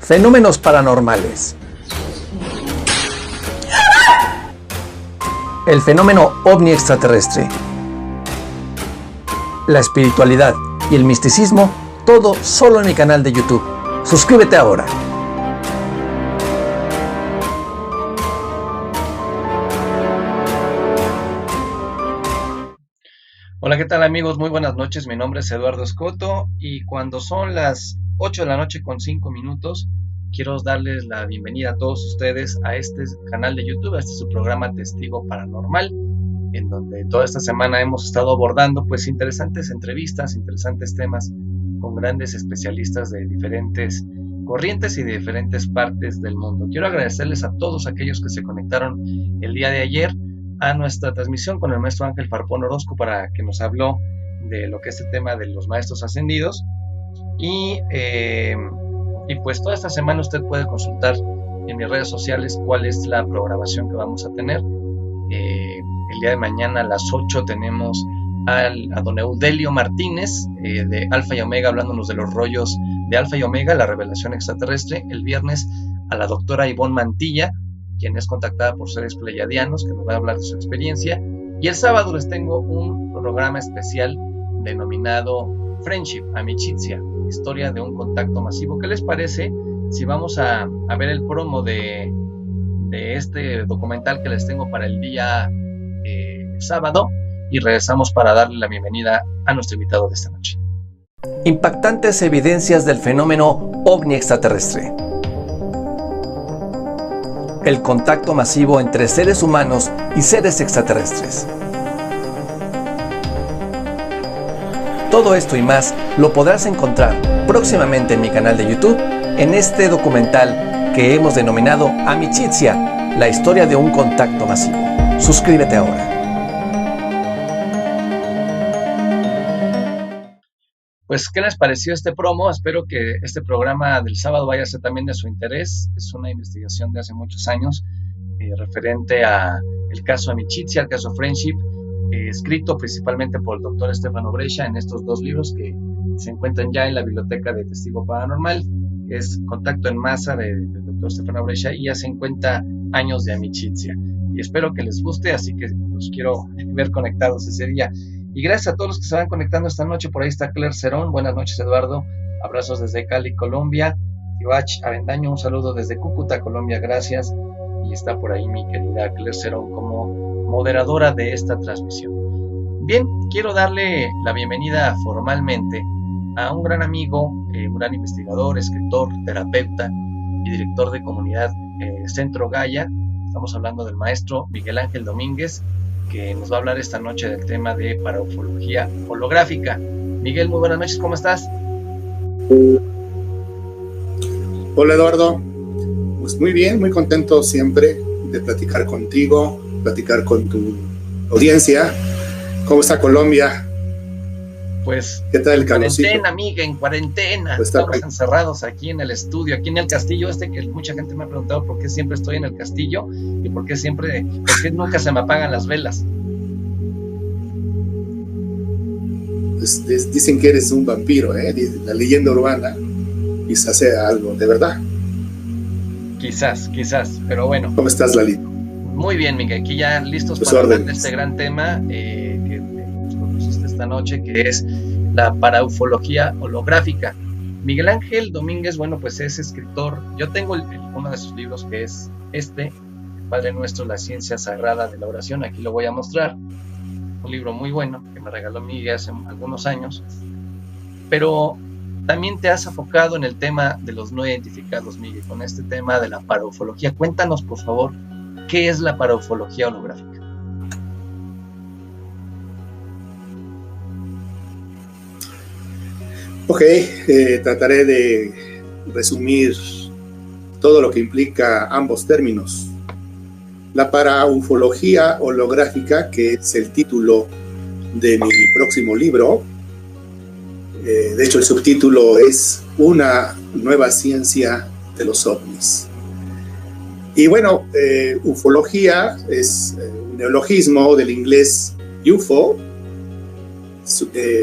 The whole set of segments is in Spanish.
Fenómenos paranormales. El fenómeno ovni extraterrestre. La espiritualidad y el misticismo, todo solo en mi canal de YouTube. Suscríbete ahora. Hola, ¿qué tal amigos? Muy buenas noches, mi nombre es Eduardo Escoto y cuando son las 8 de la noche con 5 minutos, quiero darles la bienvenida a todos ustedes a este canal de YouTube, a este su programa Testigo Paranormal, en donde toda esta semana hemos estado abordando pues interesantes entrevistas, interesantes temas con grandes especialistas de diferentes corrientes y de diferentes partes del mundo. Quiero agradecerles a todos aquellos que se conectaron el día de ayer a nuestra transmisión con el maestro Ángel Farpón Orozco para que nos habló de lo que es el tema de los maestros ascendidos y pues toda esta semana usted puede consultar en mis redes sociales cuál es la programación que vamos a tener. El día de mañana a las 8 tenemos a don Eudelio Martínez de Alfa y Omega hablándonos de los rollos de Alfa y Omega, la revelación extraterrestre. El viernes a la doctora Ivonne Mantilla, quien es contactada por seres pleyadianos, que nos va a hablar de su experiencia. Y el sábado les tengo un programa especial denominado Friendship, Amicizia, historia de un contacto masivo. ¿Qué les parece si vamos a ver el promo de este documental que les tengo para el día sábado y regresamos para darle la bienvenida a nuestro invitado de esta noche? Impactantes evidencias del fenómeno ovni extraterrestre. El contacto masivo entre seres humanos y seres extraterrestres. Todo esto y más lo podrás encontrar próximamente en mi canal de YouTube en este documental que hemos denominado Amicizia, la historia de un contacto masivo. Suscríbete ahora. Pues, ¿qué les pareció este promo? Espero que este programa del sábado vaya a ser también de su interés. Es una investigación de hace muchos años referente a el caso Amicizia, el caso Friendship, escrito principalmente por el doctor Stefano Brescia en estos dos libros que se encuentran ya en la biblioteca de Testigo Paranormal. Es Contacto en Masa del doctor Stefano Brescia y hace 50 años de Amicizia. Y espero que les guste, así que los quiero ver conectados ese día. Y gracias a todos los que se van conectando esta noche. Por ahí está Claire Cerón. Buenas noches, Eduardo. Abrazos desde Cali, Colombia. Ivach Avendaño, un saludo desde Cúcuta, Colombia. Gracias. Y está por ahí mi querida Claire Cerón como moderadora de esta transmisión. Bien, quiero darle la bienvenida formalmente a un gran amigo, un gran investigador, escritor, terapeuta y director de comunidad Centro Gaia. Estamos hablando del maestro Miguel Ángel Domínguez, que nos va a hablar esta noche del tema de paraufología holográfica. Miguel, muy buenas noches, ¿cómo estás? Hola Eduardo, pues muy bien, muy contento siempre de platicar contigo, platicar con tu audiencia. ¿Cómo está Colombia? Pues ¿qué tal el calorcito? Cuarentena, amiga, en cuarentena. Pues estamos encerrados aquí en el estudio, aquí en el castillo que mucha gente me ha preguntado por qué siempre estoy en el castillo y por qué nunca se me apagan las velas. Pues dicen que eres un vampiro, la leyenda urbana, quizás sea algo de verdad. Quizás, pero bueno. ¿Cómo estás, Lalito? Muy bien, Miguel, aquí ya listos para hablar de este gran tema que nos propusiste esta noche, que es la paraufología holográfica. Miguel Ángel Domínguez, bueno, pues es escritor. Yo tengo uno de sus libros que es Padre Nuestro, la ciencia sagrada de la oración. Aquí lo voy a mostrar. Un libro muy bueno que me regaló Miguel hace algunos años. Pero también te has enfocado en el tema de los no identificados, Miguel, con este tema de la paraufología. Cuéntanos, por favor, ¿qué es la paraufología holográfica? Ok, trataré de resumir todo lo que implica ambos términos. La paraufología holográfica, que es el título de mi próximo libro, de hecho el subtítulo es Una nueva ciencia de los ovnis. Y bueno, ufología es un neologismo del inglés UFO,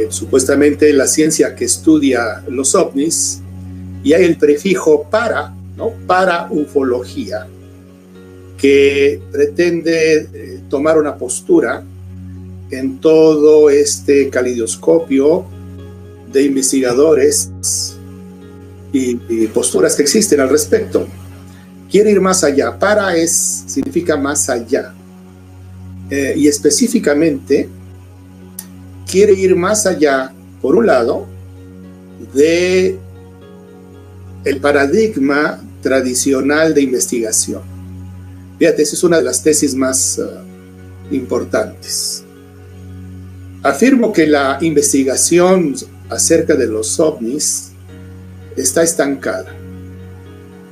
supuestamente la ciencia que estudia los ovnis, y hay el prefijo para, ¿no? Para ufología, que pretende tomar una postura en todo este caleidoscopio de investigadores y posturas que existen al respecto. Quiere ir más allá. Para significa más allá. Y específicamente quiere ir más allá, por un lado, de el paradigma tradicional de investigación. Fíjate, esa es una de las tesis más importantes. Afirmo que la investigación acerca de los ovnis está estancada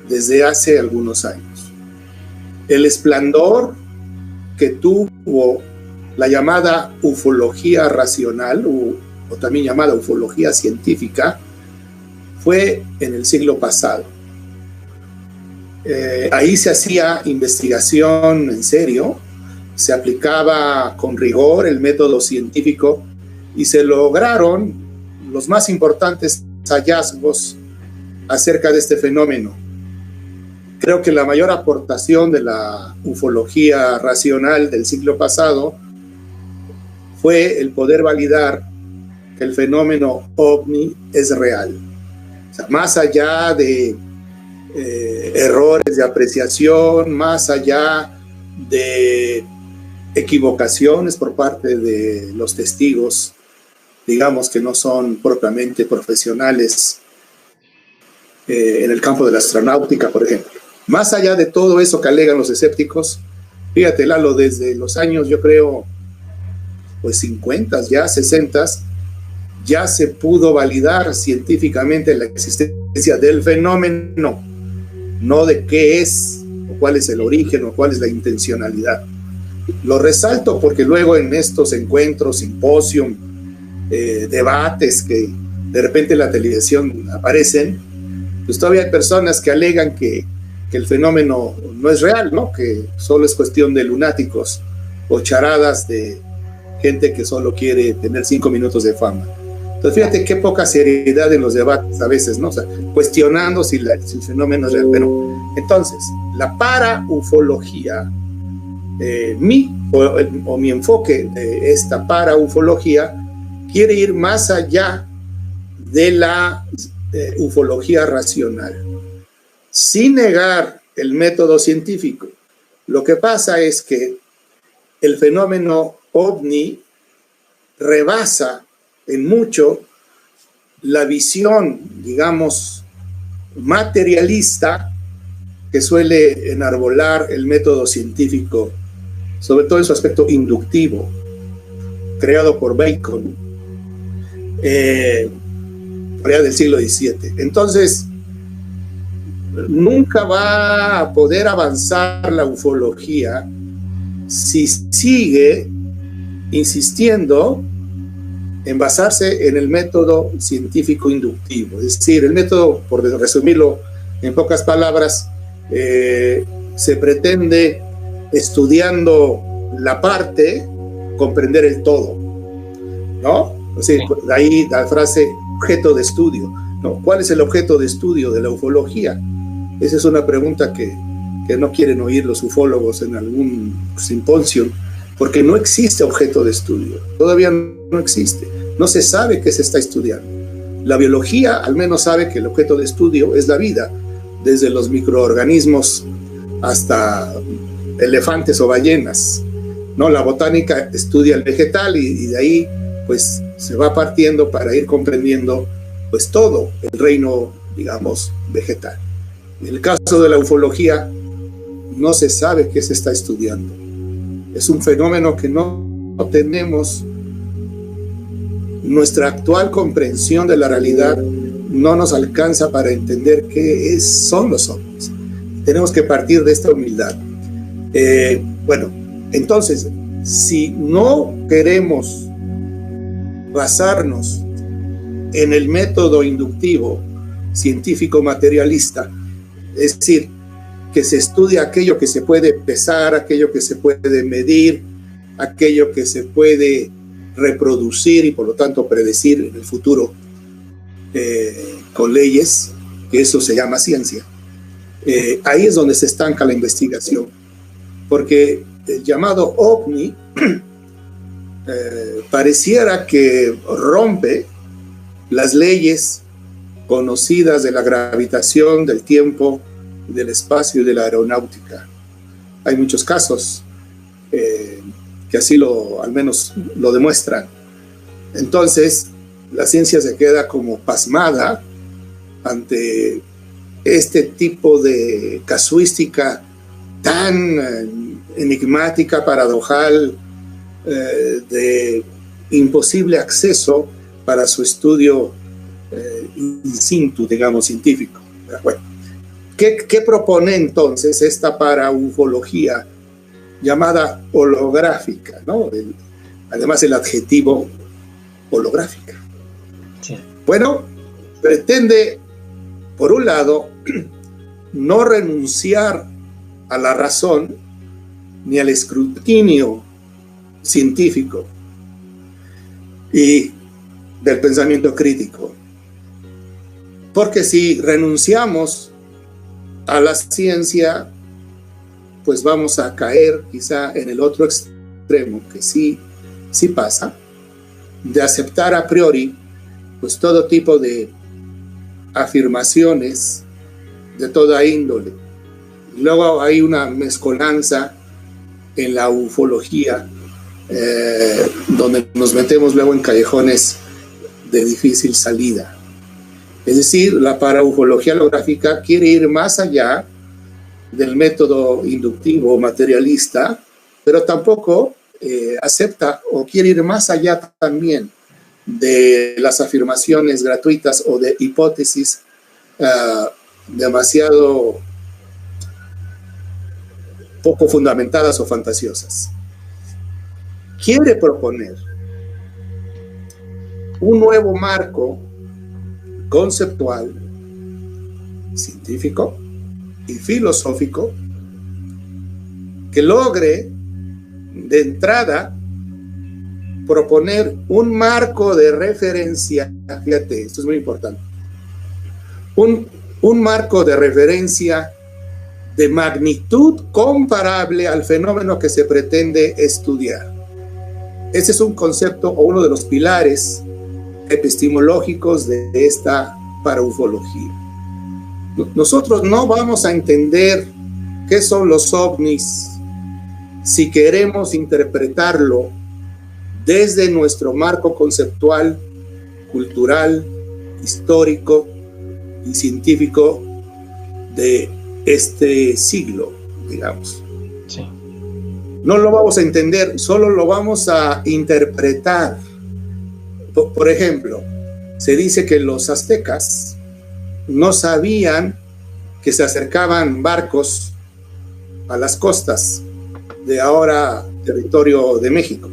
desde hace algunos años. El esplendor que tuvo la llamada ufología racional, o también llamada ufología científica, fue en el siglo pasado. Ahí se hacía investigación en serio, se aplicaba con rigor el método científico y se lograron los más importantes hallazgos acerca de este fenómeno. Creo que la mayor aportación de la ufología racional del siglo pasado fue el poder validar que el fenómeno ovni es real. O sea, más allá de errores de apreciación, más allá de equivocaciones por parte de los testigos, digamos que no son propiamente profesionales en el campo de la astronáutica, por ejemplo. Más allá de todo eso que alegan los escépticos, fíjate, Lalo, desde los años, yo creo, pues 50, ya 60, ya se pudo validar científicamente la existencia del fenómeno, no de qué es, o cuál es el origen, o cuál es la intencionalidad. Lo resalto porque luego en estos encuentros, simposios, debates que de repente en la televisión aparecen, pues todavía hay personas que alegan que el fenómeno no es real, ¿no? Que solo es cuestión de lunáticos o charadas de gente que solo quiere tener 5 minutos de fama. Entonces fíjate qué poca seriedad en los debates a veces, ¿no? O sea, cuestionando si el fenómeno es real. Bueno, entonces, la paraufología, mi enfoque de esta paraufología quiere ir más allá de la ufología racional, sin negar el método científico. Lo que pasa es que el fenómeno ovni rebasa en mucho la visión, digamos, materialista que suele enarbolar el método científico, sobre todo en su aspecto inductivo, creado por Bacon, por allá del siglo XVII. Entonces, nunca va a poder avanzar la ufología si sigue insistiendo en basarse en el método científico inductivo. Es decir, el método, por resumirlo en pocas palabras, se pretende, estudiando la parte, comprender el todo, ¿no? O sea, de ahí la frase objeto de estudio, ¿no? ¿Cuál es el objeto de estudio de la ufología? Esa es una pregunta que no quieren oír los ufólogos en algún simposio, porque no existe objeto de estudio, todavía no existe, no se sabe qué se está estudiando. La biología al menos sabe que el objeto de estudio es la vida, desde los microorganismos hasta elefantes o ballenas, ¿no? La botánica estudia el vegetal y de ahí pues se va partiendo para ir comprendiendo pues todo el reino, digamos, vegetal. En el caso de la ufología no se sabe qué se está estudiando. Es un fenómeno que no tenemos. Nuestra actual comprensión de la realidad no nos alcanza para entender qué son los ovnis. Tenemos que partir de esta humildad. Bueno, entonces, si no queremos basarnos en el método inductivo científico materialista, es decir, que se estudia aquello que se puede pesar, aquello que se puede medir, aquello que se puede reproducir y por lo tanto predecir en el futuro con leyes que eso se llama ciencia. Ahí es donde se estanca la investigación, porque el llamado ovni pareciera que rompe las leyes conocidas de la gravitación, del tiempo, del espacio y de la aeronáutica. Hay muchos casos que así al menos lo demuestran. Entonces, la ciencia se queda como pasmada ante este tipo de casuística tan enigmática, paradojal, de imposible acceso para su estudio in situ, digamos, científico. Bueno, ¿qué propone entonces esta paraufología llamada holográfica, ¿no? Además el adjetivo holográfica. Sí. Bueno, pretende, por un lado, no renunciar a la razón ni al escrutinio científico y del pensamiento crítico. Porque si renunciamos a la ciencia, pues vamos a caer quizá en el otro extremo, que sí pasa, de aceptar a priori pues todo tipo de afirmaciones de toda índole. Luego hay una mezcolanza en la ufología, donde nos metemos luego en callejones de difícil salida. Es decir, la paraufología holográfica quiere ir más allá del método inductivo materialista, pero tampoco acepta o quiere ir más allá también de las afirmaciones gratuitas o de hipótesis demasiado poco fundamentadas o fantasiosas. Quiere proponer un nuevo marco conceptual, científico y filosófico que logre de entrada proponer un marco de referencia. Fíjate, esto es muy importante. Un marco de referencia de magnitud comparable al fenómeno que se pretende estudiar. Ese es un concepto o uno de los pilares epistemológicos de esta paraufología. Nosotros no vamos a entender qué son los ovnis si queremos interpretarlo desde nuestro marco conceptual, cultural, histórico y científico de este siglo, digamos. Sí. No lo vamos a entender, solo lo vamos a interpretar. Por ejemplo, se dice que los aztecas no sabían que se acercaban barcos a las costas de ahora territorio de México.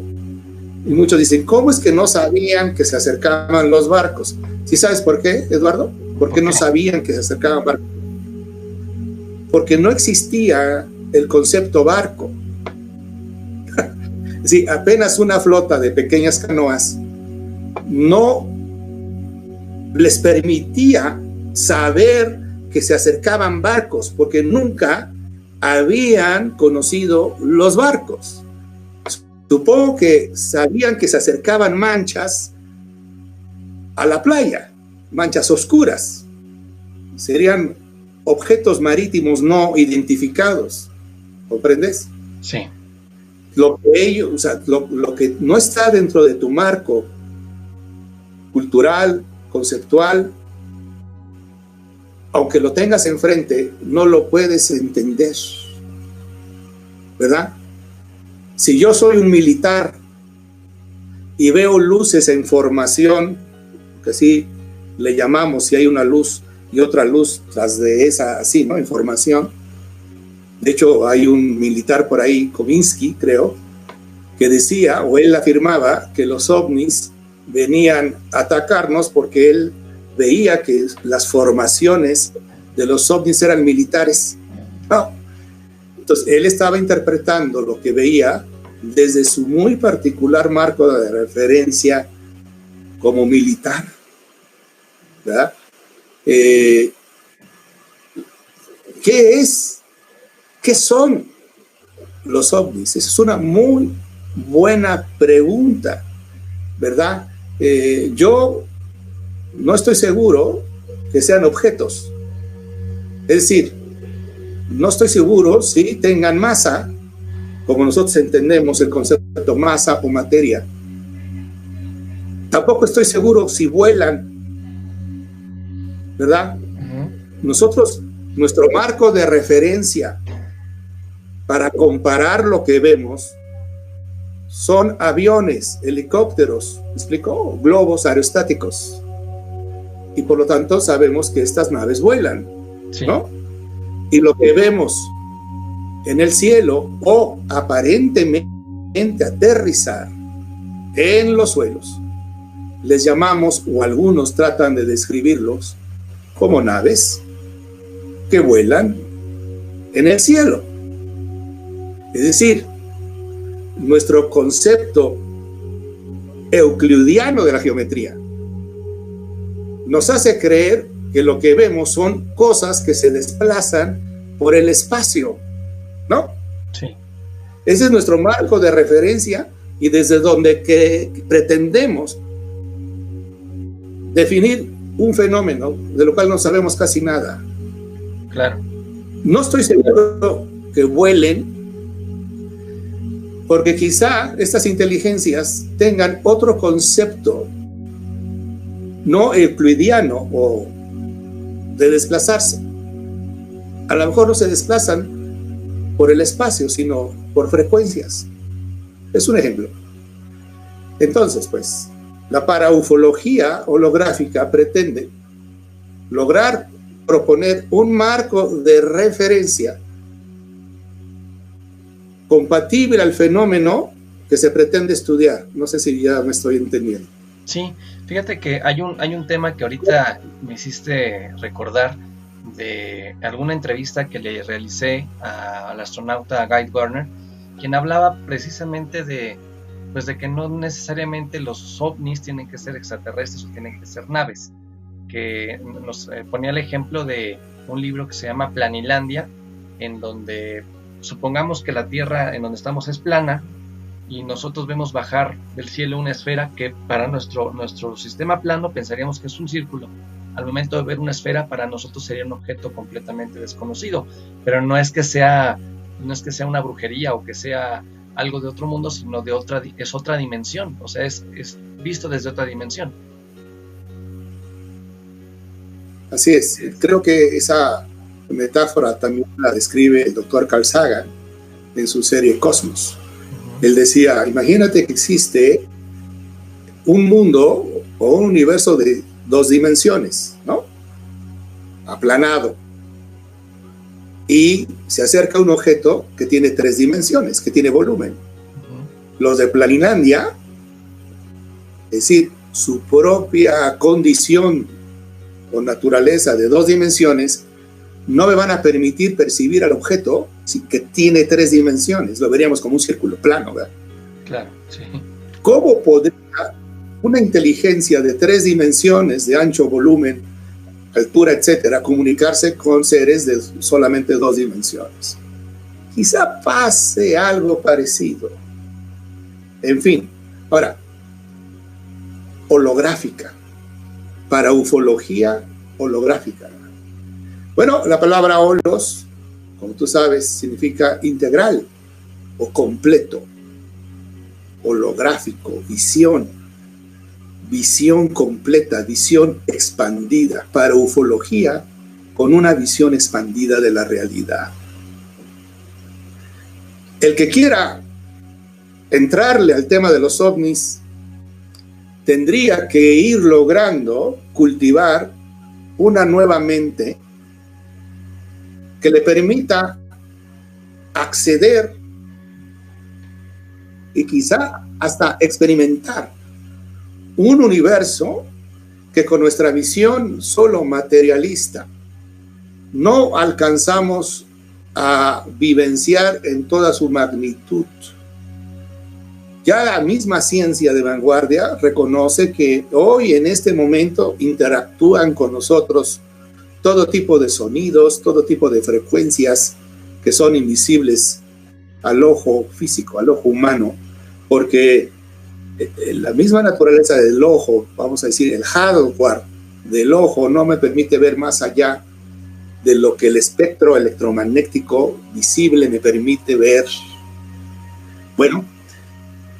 Y muchos dicen, ¿cómo es que no sabían que se acercaban los barcos? ¿Sí sabes por qué, Eduardo? ¿Por qué no sabían que se acercaban barcos? Porque no existía el concepto barco. Sí, apenas una flota de pequeñas canoas no les permitía saber que se acercaban barcos, porque nunca habían conocido los barcos. Supongo que sabían que se acercaban manchas a la playa, manchas oscuras. Serían objetos marítimos no identificados. ¿Comprendes? Sí. Lo que no está dentro de tu marco cultural, conceptual, aunque lo tengas enfrente, no lo puedes entender, ¿verdad? Si yo soy un militar y veo luces en formación, que así le llamamos, si hay una luz y otra luz tras de esa, así, ¿no? En formación. De hecho, hay un militar por ahí, Kovinsky, creo, que decía, o él afirmaba, que los ovnis venían a atacarnos porque él veía que las formaciones de los ovnis eran militares. No. Entonces, él estaba interpretando lo que veía desde su muy particular marco de referencia como militar, ¿verdad? ¿Qué es? ¿Qué son los ovnis? Esa es una muy buena pregunta, ¿verdad? Yo no estoy seguro que sean objetos. Es decir, no estoy seguro si tengan masa, como nosotros entendemos el concepto masa o materia. Tampoco estoy seguro si vuelan, ¿verdad? Nosotros, nuestro marco de referencia para comparar lo que vemos son aviones, helicópteros, ¿me explicó? Globos aerostáticos. Y por lo tanto sabemos que estas naves vuelan, sí, ¿no? Y lo que vemos en el cielo o aparentemente aterrizar en los suelos, les llamamos, o algunos tratan de describirlos como naves que vuelan en el cielo. Es decir, nuestro concepto euclidiano de la geometría nos hace creer que lo que vemos son cosas que se desplazan por el espacio, ¿no? Sí. Ese es nuestro marco de referencia y desde donde pretendemos definir un fenómeno de lo cual no sabemos casi nada. Claro. No estoy seguro que vuelen, porque quizá estas inteligencias tengan otro concepto no euclidiano o de desplazarse. A lo mejor no se desplazan por el espacio, sino por frecuencias. Es un ejemplo. Entonces, pues, la paraufología holográfica pretende lograr proponer un marco de referencia compatible al fenómeno que se pretende estudiar. No sé si ya me estoy entendiendo. Sí, fíjate que hay un tema que ahorita me hiciste recordar de alguna entrevista que le realicé al astronauta Guy Gardner, quien hablaba precisamente de que no necesariamente los ovnis tienen que ser extraterrestres o tienen que ser naves, que nos ponía el ejemplo de un libro que se llama Planilandia, en donde supongamos que la Tierra en donde estamos es plana y nosotros vemos bajar del cielo una esfera que para nuestro sistema plano pensaríamos que es un círculo. Al momento de ver una esfera, para nosotros sería un objeto completamente desconocido, pero no es que sea una brujería o que sea algo de otro mundo, sino es otra dimensión, o sea, es visto desde otra dimensión. Así es, creo que esa metáfora también la describe el doctor Carl Sagan en su serie Cosmos. Él decía, imagínate que existe un mundo o un universo de 2 dimensiones, ¿no? Aplanado. Y se acerca un objeto que tiene 3 dimensiones, que tiene volumen. Los de Planilandia, es decir, su propia condición o naturaleza de 2 dimensiones, no me van a permitir percibir al objeto que tiene 3 dimensiones. Lo veríamos como un círculo plano, ¿verdad? Claro, sí. ¿Cómo podría una inteligencia de 3 dimensiones, de ancho, volumen, altura, etcétera, comunicarse con seres de solamente 2 dimensiones? Quizá pase algo parecido. En fin, ahora, holográfica, para ufología holográfica. Bueno, la palabra holos, como tú sabes, significa integral o completo, holográfico, visión completa, visión expandida, para ufología con una visión expandida de la realidad. El que quiera entrarle al tema de los ovnis tendría que ir logrando cultivar una nueva mente que le permita acceder y quizá hasta experimentar un universo que con nuestra visión solo materialista no alcanzamos a vivenciar en toda su magnitud. Ya la misma ciencia de vanguardia reconoce que hoy en este momento interactúan con nosotros todo tipo de sonidos, todo tipo de frecuencias que son invisibles al ojo físico, al ojo humano, porque la misma naturaleza del ojo, vamos a decir, el hardware del ojo no me permite ver más allá de lo que el espectro electromagnético visible me permite ver. Bueno,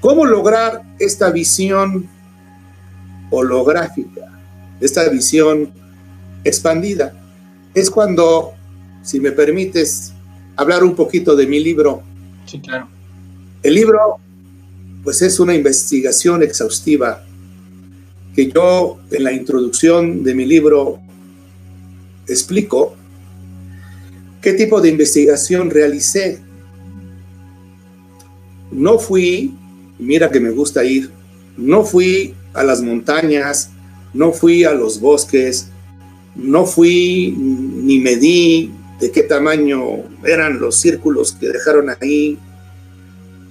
¿cómo lograr esta visión holográfica, esta visión expandida? Es cuando, si me permites, hablar un poquito de mi libro. Sí, claro. El libro, pues, es una investigación exhaustiva que yo en la introducción de mi libro explico qué tipo de investigación realicé. No fui, mira que me gusta ir, no fui a las montañas, no fui a los bosques, no fui ni medí de qué tamaño eran los círculos que dejaron ahí,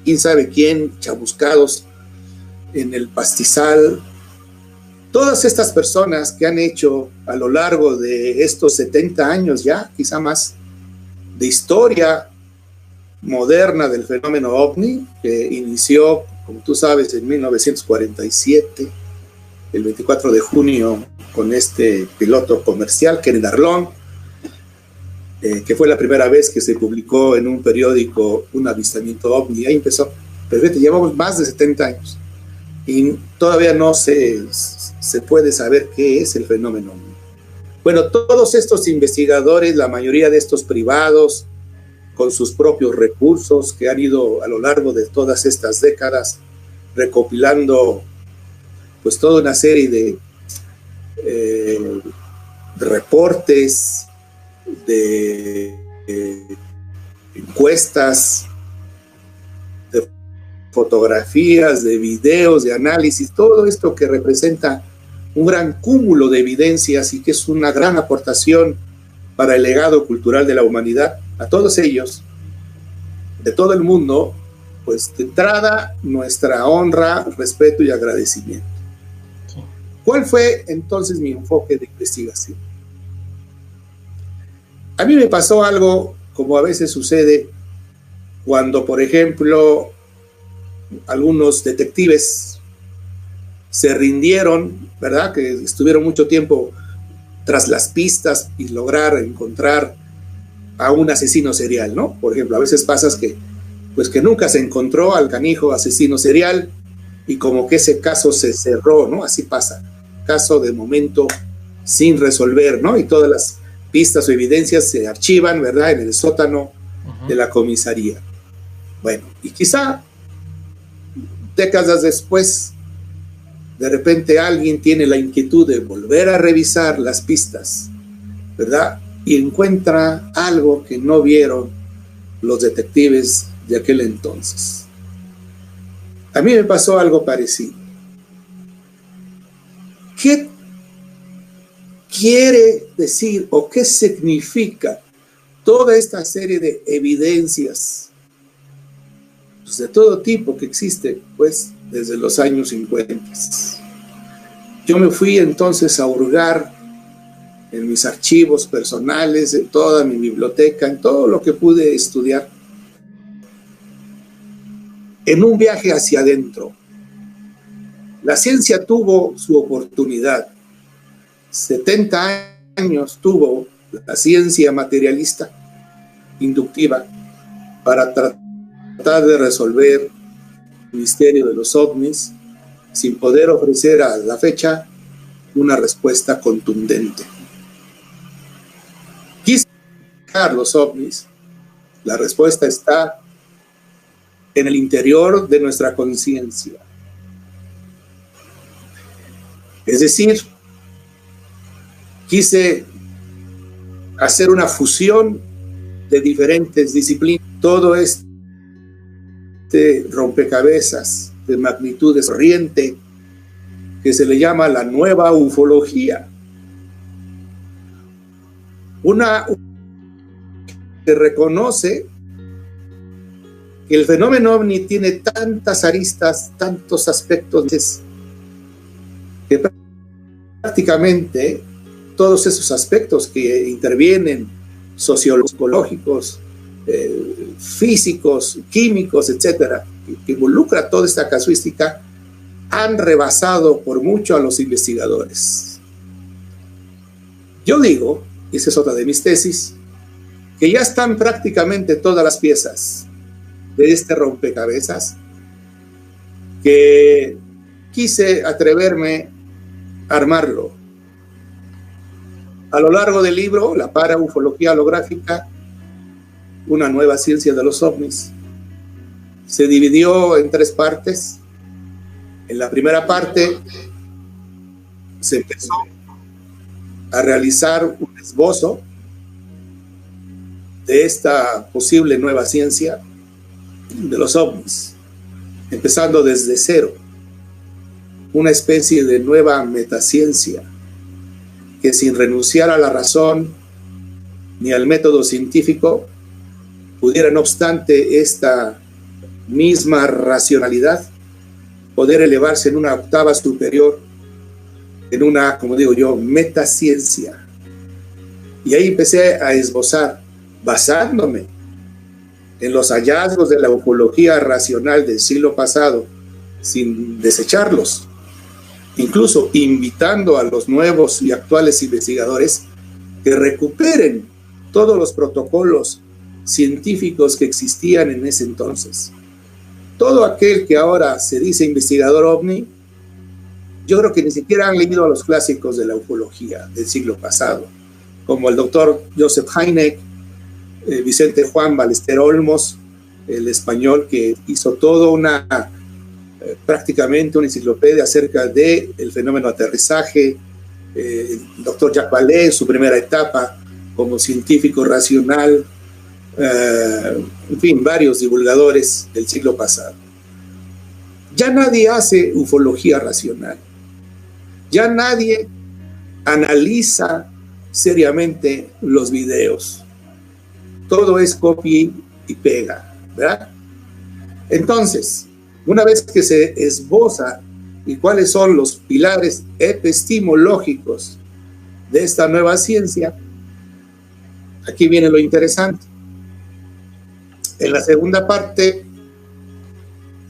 quién sabe quién, chamuscados en el pastizal. Todas estas personas que han hecho a lo largo de estos 70 años ya, quizá más, de historia moderna del fenómeno OVNI, que inició, como tú sabes, en 1947, el 24 de junio, con este piloto comercial, Kenneth Arlong, que fue la primera vez que se publicó en un periódico un avistamiento OVNI. Ahí empezó. Perfecto, llevamos más de 70 años y todavía no se puede saber qué es el fenómeno OVNI. Bueno, todos estos investigadores, la mayoría de estos privados, con sus propios recursos, que han ido a lo largo de todas estas décadas recopilando pues toda una serie de reportes, de encuestas, de fotografías, de videos, de análisis, todo esto que representa un gran cúmulo de evidencias y que es una gran aportación para el legado cultural de la humanidad. A todos ellos, de todo el mundo, pues de entrada, nuestra honra, respeto y agradecimiento. ¿Cuál fue entonces mi enfoque de investigación? A mí me pasó algo, como a veces sucede, cuando, por ejemplo, algunos detectives se rindieron, ¿verdad? Que estuvieron mucho tiempo tras las pistas y lograr encontrar a un asesino serial, ¿no? Por ejemplo, a veces pasa que nunca se encontró al canijo asesino serial y como que ese caso se cerró, ¿no? Así pasa. Caso de momento sin resolver, ¿no? Y todas las pistas o evidencias se archivan, ¿verdad? En el sótano de la comisaría. Bueno, y quizá décadas después, de repente alguien tiene la inquietud de volver a revisar las pistas, ¿verdad? Y encuentra algo que no vieron los detectives de aquel entonces. A mí me pasó algo parecido. ¿Qué quiere decir o qué significa toda esta serie de evidencias, pues, de todo tipo que existe, pues, desde los años 50? Yo me fui entonces a hurgar en mis archivos personales, en toda mi biblioteca, en todo lo que pude estudiar, en un viaje hacia adentro. La ciencia tuvo su oportunidad. 70 años tuvo la ciencia materialista, inductiva, para tratar de resolver el misterio de los ovnis, sin poder ofrecer a la fecha una respuesta contundente. Quise buscar los ovnis. La respuesta está en el interior de nuestra conciencia. Es decir, quise hacer una fusión de diferentes disciplinas. Todo este rompecabezas de magnitudes corriente que se le llama la nueva ufología. Una que reconoce que el fenómeno OVNI tiene tantas aristas, tantos aspectos, que prácticamente todos esos aspectos que intervienen, sociológicos, físicos, químicos, etcétera, que involucra toda esta casuística, han rebasado por mucho a los investigadores. Yo digo, y esa es otra de mis tesis, que ya están prácticamente todas las piezas de este rompecabezas, que quise atreverme a armarlo. A lo largo del libro, La Paraufología Holográfica, una nueva ciencia de los ovnis, se dividió en 3 partes. En la primera parte se empezó a realizar un esbozo de esta posible nueva ciencia de los ovnis, empezando desde cero, una especie de nueva metaciencia que, sin renunciar a la razón ni al método científico, pudiera, no obstante esta misma racionalidad, poder elevarse en una octava superior, en una, como digo yo, metaciencia. Y ahí empecé a esbozar, basándome en los hallazgos de la ufología racional del siglo pasado, sin desecharlos, incluso invitando a los nuevos y actuales investigadores que recuperen todos los protocolos científicos que existían en ese entonces. Todo aquel que ahora se dice investigador ovni, yo creo que ni siquiera han leído a los clásicos de la ufología del siglo pasado, como el doctor Joseph Hynek, Vicente Juan Ballester Olmos, el español que hizo toda prácticamente una enciclopedia acerca del fenómeno aterrizaje, el doctor Jacques Vallée en su primera etapa como científico racional, en fin, varios divulgadores del siglo pasado. Ya nadie hace ufología racional, ya nadie analiza seriamente los videos, todo es copia y pega, ¿verdad? Entonces, una vez que se esboza y cuáles son los pilares epistemológicos de esta nueva ciencia, aquí viene lo interesante. En la segunda parte,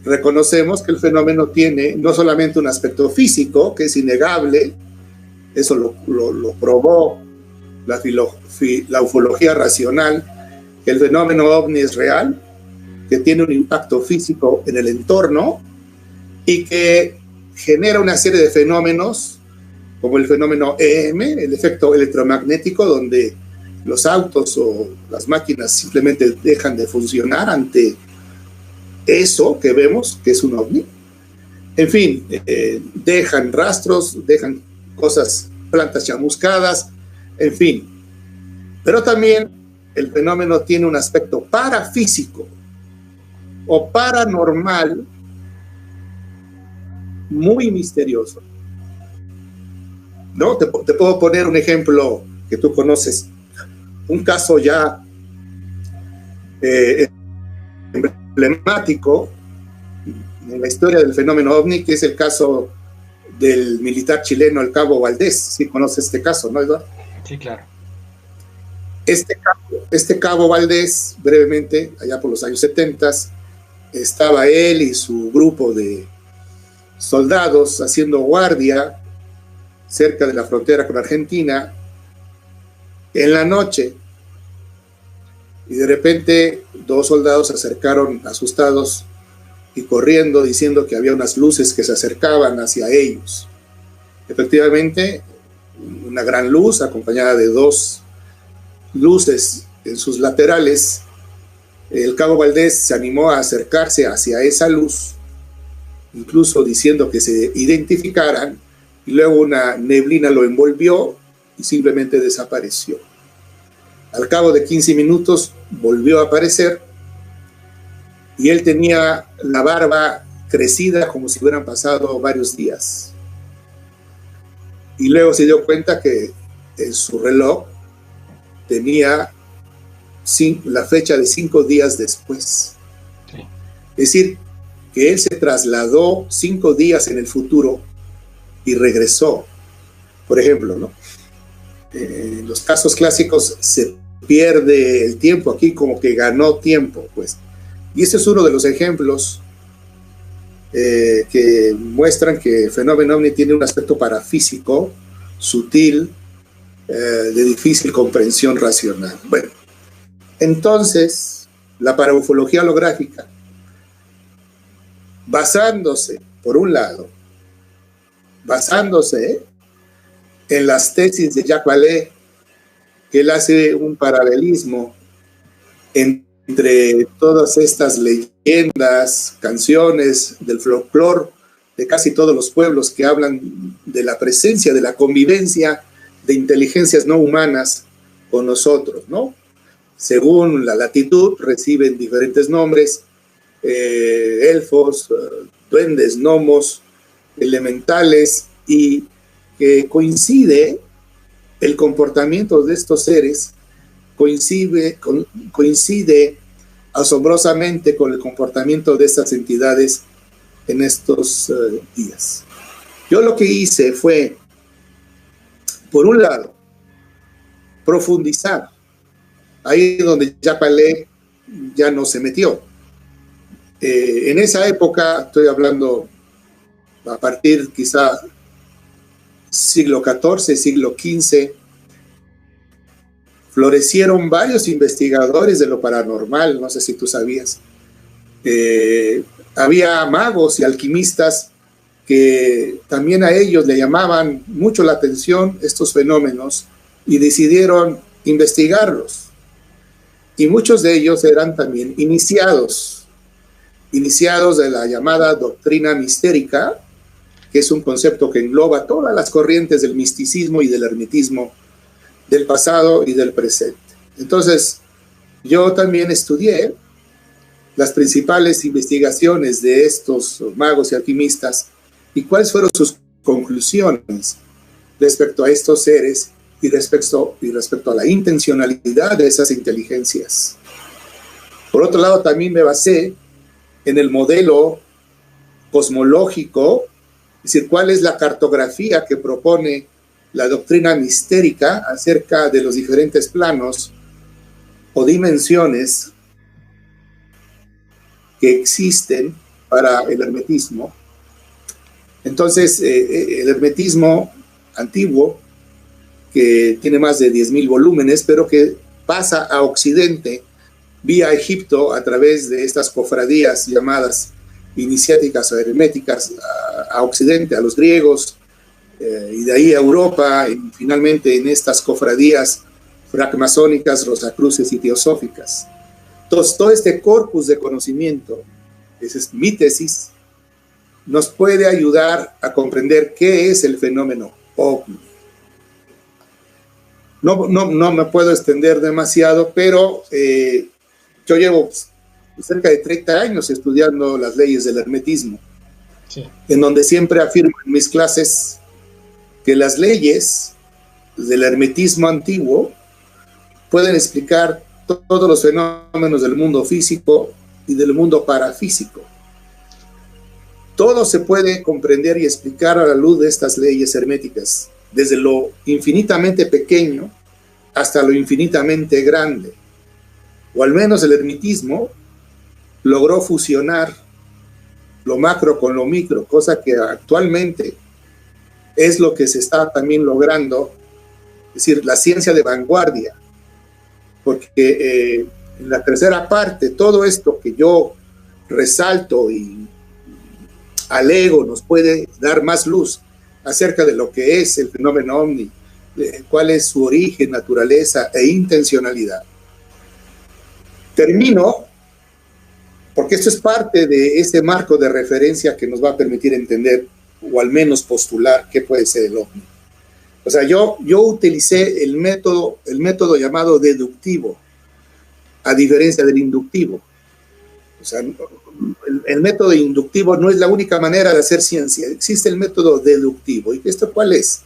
reconocemos que el fenómeno tiene no solamente un aspecto físico, que es innegable, eso lo probó la ufología racional, que el fenómeno ovni es real, que tiene un impacto físico en el entorno y que genera una serie de fenómenos, como el fenómeno EM, el efecto electromagnético, donde los autos o las máquinas simplemente dejan de funcionar ante eso que vemos que es un ovni. En fin, dejan rastros, dejan cosas, plantas chamuscadas, en fin. Pero también el fenómeno tiene un aspecto parafísico o paranormal muy misterioso, ¿no? Te puedo poner un ejemplo que tú conoces, un caso ya emblemático en la historia del fenómeno ovni, que es el caso del militar chileno, el Cabo Valdés. ¿Sí conoces este caso, no, Eduardo? Sí, claro. Este Cabo Valdés, brevemente, allá por los años 70, estaba él y su grupo de soldados haciendo guardia cerca de la frontera con Argentina en la noche, y de repente 2 soldados se acercaron asustados y corriendo, diciendo que había unas luces que se acercaban hacia ellos. Efectivamente, una gran luz acompañada de 2 luces en sus laterales. El Cabo Valdés se animó a acercarse hacia esa luz, incluso diciendo que se identificaran, y luego una neblina lo envolvió y simplemente desapareció. Al cabo de 15 minutos volvió a aparecer y él tenía la barba crecida como si hubieran pasado varios días. Y luego se dio cuenta que en su reloj tenía la fecha de 5 días después. Sí. Es decir, que él se trasladó 5 días en el futuro y regresó, por ejemplo, ¿no? En los casos clásicos se pierde el tiempo, aquí como que ganó tiempo, pues. Y este es uno de los ejemplos que muestran que el fenómeno ovni tiene un aspecto parafísico, sutil, de difícil comprensión racional. Bueno, entonces, la paraufología holográfica, basándose, por un lado, basándose en las tesis de Jacques Vallée, que él hace un paralelismo entre todas estas leyendas, canciones del folclore de casi todos los pueblos que hablan de la presencia, de la convivencia de inteligencias no humanas con nosotros, ¿no? Según la latitud, reciben diferentes nombres, elfos, duendes, gnomos, elementales, y que coincide el comportamiento de estos seres, coincide asombrosamente con el comportamiento de estas entidades en estos días. Yo lo que hice fue, por un lado, profundizar ahí donde Jacques Vallée ya no se metió. En esa época, estoy hablando a partir quizá siglo XIV, siglo XV, florecieron varios investigadores de lo paranormal, no sé si tú sabías. Había magos y alquimistas que también a ellos le llamaban mucho la atención estos fenómenos y decidieron investigarlos. Y muchos de ellos eran también iniciados de la llamada doctrina mistérica, que es un concepto que engloba todas las corrientes del misticismo y del hermetismo del pasado y del presente. Entonces, yo también estudié las principales investigaciones de estos magos y alquimistas y cuáles fueron sus conclusiones respecto a estos seres y respecto a la intencionalidad de esas inteligencias. Por otro lado, también me basé en el modelo cosmológico, es decir, cuál es la cartografía que propone la doctrina mistérica acerca de los diferentes planos o dimensiones que existen para el hermetismo. Entonces, el hermetismo antiguo, que tiene más de 10,000 volúmenes, pero que pasa a Occidente vía Egipto a través de estas cofradías llamadas iniciáticas o herméticas a Occidente, a los griegos, y de ahí a Europa, y finalmente en estas cofradías francmasónicas, rosacruces y teosóficas. Entonces, todo este corpus de conocimiento, esa es mi tesis, nos puede ayudar a comprender qué es el fenómeno ovni. No me puedo extender demasiado, pero yo llevo cerca de 30 años estudiando las leyes del hermetismo, sí, en donde siempre afirmo en mis clases que las leyes del hermetismo antiguo pueden explicar todos los fenómenos del mundo físico y del mundo parafísico. Todo se puede comprender y explicar a la luz de estas leyes herméticas, desde lo infinitamente pequeño hasta lo infinitamente grande. O al menos el hermetismo logró fusionar lo macro con lo micro, cosa que actualmente es lo que se está también logrando, es decir, la ciencia de vanguardia, porque en la tercera parte, todo esto que yo resalto y alego nos puede dar más luz acerca de lo que es el fenómeno ovni, cuál es su origen, naturaleza e intencionalidad. Termino, porque esto es parte de ese marco de referencia que nos va a permitir entender, o al menos postular, qué puede ser el ovni. O sea, yo utilicé el método llamado deductivo, a diferencia del inductivo. O sea, el método inductivo no es la única manera de hacer ciencia. Existe el método deductivo. ¿Y esto cuál es?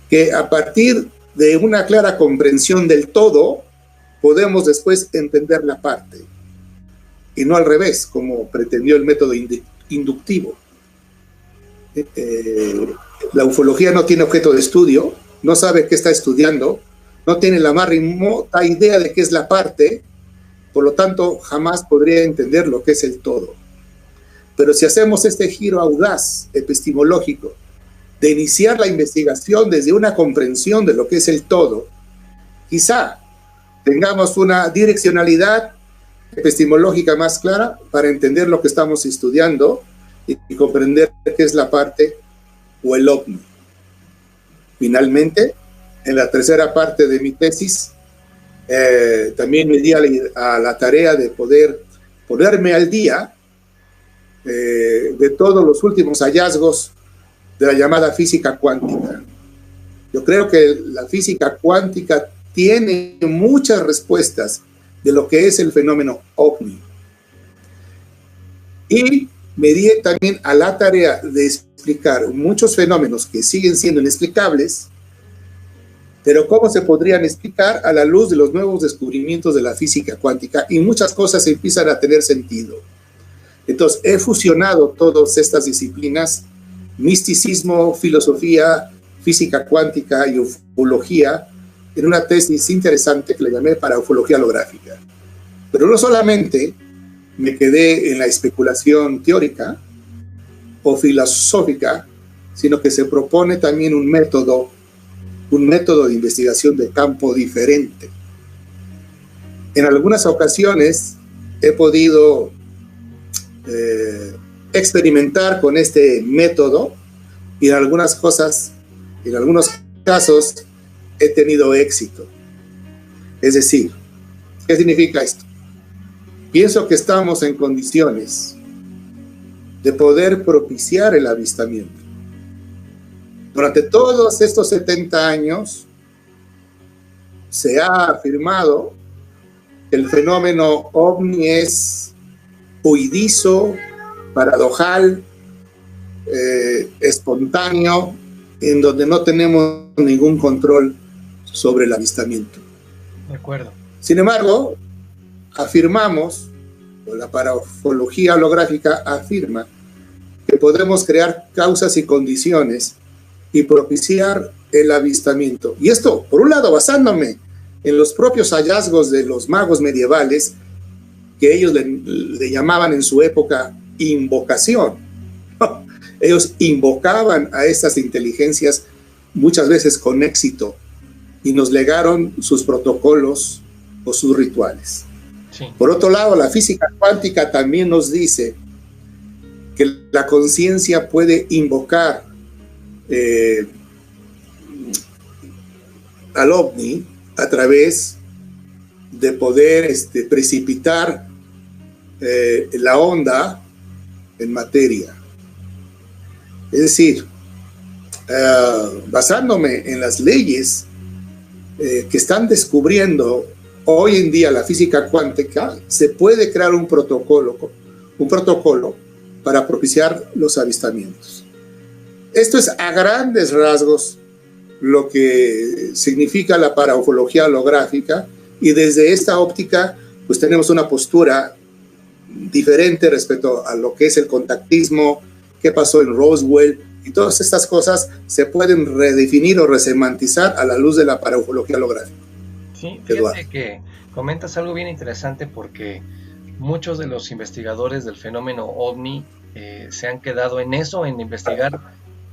Que a partir de una clara comprensión del todo, podemos después entender la parte. Y no al revés, como pretendió el método inductivo. La ufología no tiene objeto de estudio, no sabe qué está estudiando, no tiene la más remota idea de qué es la parte, por lo tanto jamás podría entender lo que es el todo. Pero si hacemos este giro audaz, epistemológico, de iniciar la investigación desde una comprensión de lo que es el todo, quizá tengamos una direccionalidad epistemológica más clara para entender lo que estamos estudiando y comprender qué es la parte o el ovni. Finalmente, en la tercera parte de mi tesis, también me di a la tarea de poder ponerme al día de todos los últimos hallazgos de la llamada física cuántica. Yo creo que la física cuántica tiene muchas respuestas de lo que es el fenómeno ovni. Y me di también a la tarea de explicar muchos fenómenos que siguen siendo inexplicables, pero cómo se podrían explicar a la luz de los nuevos descubrimientos de la física cuántica, y muchas cosas empiezan a tener sentido. Entonces, he fusionado todas estas disciplinas, misticismo, filosofía, física cuántica y ufología, en una tesis interesante que le llamé para ufología holográfica. Pero no solamente me quedé en la especulación teórica o filosófica, sino que se propone también un método de investigación de campo diferente. En algunas ocasiones he podido experimentar con este método y en algunos casos he tenido éxito. Es decir, ¿qué significa esto? Pienso que estamos en condiciones de poder propiciar el avistamiento. Durante todos estos 70 años se ha afirmado que el fenómeno ovni es huidizo, paradojal, espontáneo, en donde no tenemos ningún control sobre el avistamiento. De acuerdo. Sin embargo, afirmamos, o la parafología holográfica afirma, que podemos crear causas y condiciones y propiciar el avistamiento. Y esto, por un lado, basándome en los propios hallazgos de los magos medievales, que ellos le llamaban en su época invocación. Ellos invocaban a estas inteligencias muchas veces con éxito y nos legaron sus protocolos o sus rituales. Sí. Por otro lado, la física cuántica también nos dice que la conciencia puede invocar al ovni a través de poder precipitar la onda en materia. Es decir, basándome en las leyes que están descubriendo hoy en día la física cuántica, se puede crear un protocolo para propiciar los avistamientos. Esto es a grandes rasgos lo que significa la paraufología holográfica, y desde esta óptica pues tenemos una postura diferente respecto a lo que es el contactismo, qué pasó en Roswell, y todas estas cosas se pueden redefinir o resemantizar a la luz de la paraufología holográfica. Sí, fíjate que comentas algo bien interesante, porque muchos de los investigadores del fenómeno ovni se han quedado en eso, en investigar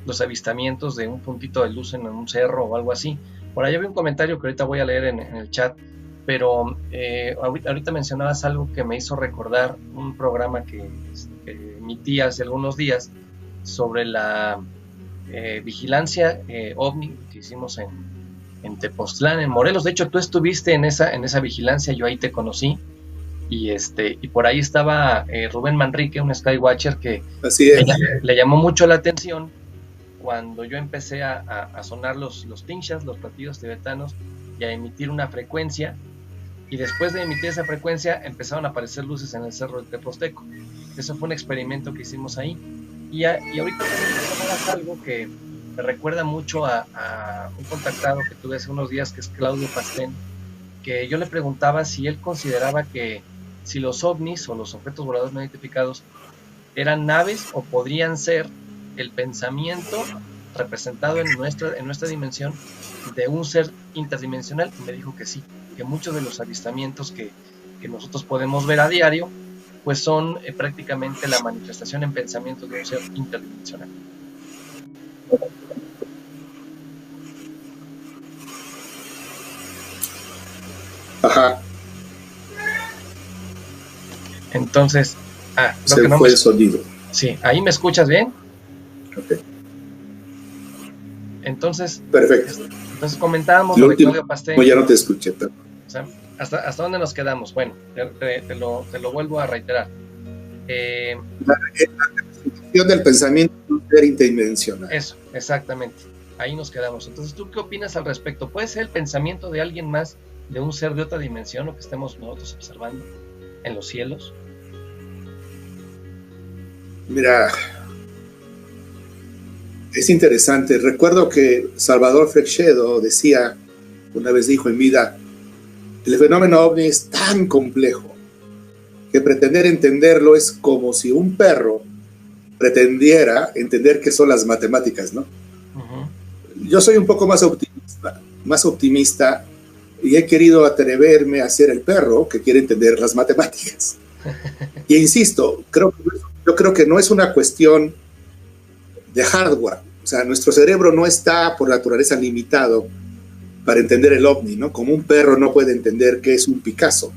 los avistamientos de un puntito de luz en un cerro o algo así. Por ahí había un comentario que ahorita voy a leer en el chat, pero ahorita mencionabas algo que me hizo recordar un programa que emití hace algunos días sobre la vigilancia ovni que hicimos en Tepoztlán, en Morelos. De hecho, tú estuviste en esa vigilancia, yo ahí te conocí, y por ahí estaba Rubén Manrique, un Skywatcher que le llamó mucho la atención cuando yo empecé a sonar los tinchas, los platillos tibetanos, y a emitir una frecuencia, y después de emitir esa frecuencia empezaron a aparecer luces en el cerro del Teposteco. Eso fue un experimento que hicimos ahí, y ahorita me algo que me recuerda mucho a un contactado que tuve hace unos días, que es Claudio Pastén, que yo le preguntaba si él consideraba que si los ovnis o los objetos voladores no identificados eran naves o podrían ser el pensamiento representado en nuestra dimensión de un ser interdimensional, y me dijo que sí, que muchos de los avistamientos que nosotros podemos ver a diario, pues son prácticamente la manifestación en pensamientos de un ser interdimensional. Ajá. Entonces, se fue el sonido. Sí, ¿ahí me escuchas bien? Ok. Entonces, perfecto. Entonces comentábamos lo de último, Claudio Pastén. Ya no te escuché. Pero... O sea, ¿hasta dónde nos quedamos? Bueno, te lo vuelvo a reiterar. La representación del pensamiento de un ser interdimensional. Eso, exactamente. Ahí nos quedamos. Entonces, ¿tú qué opinas al respecto? ¿Puede ser el pensamiento de alguien más, de un ser de otra dimensión, lo que estemos nosotros observando en los cielos? Mira, es interesante. Recuerdo que Salvador Freixedo decía, una vez dijo en vida, el fenómeno ovni es tan complejo que pretender entenderlo es como si un perro pretendiera entender qué son las matemáticas, ¿no? Uh-huh. Yo soy un poco más optimista y he querido atreverme a ser el perro que quiere entender las matemáticas. Y insisto, yo creo que no es una cuestión de hardware. O sea, nuestro cerebro no está por naturaleza limitado para entender el ovni, ¿no? Como un perro no puede entender qué es un Picasso.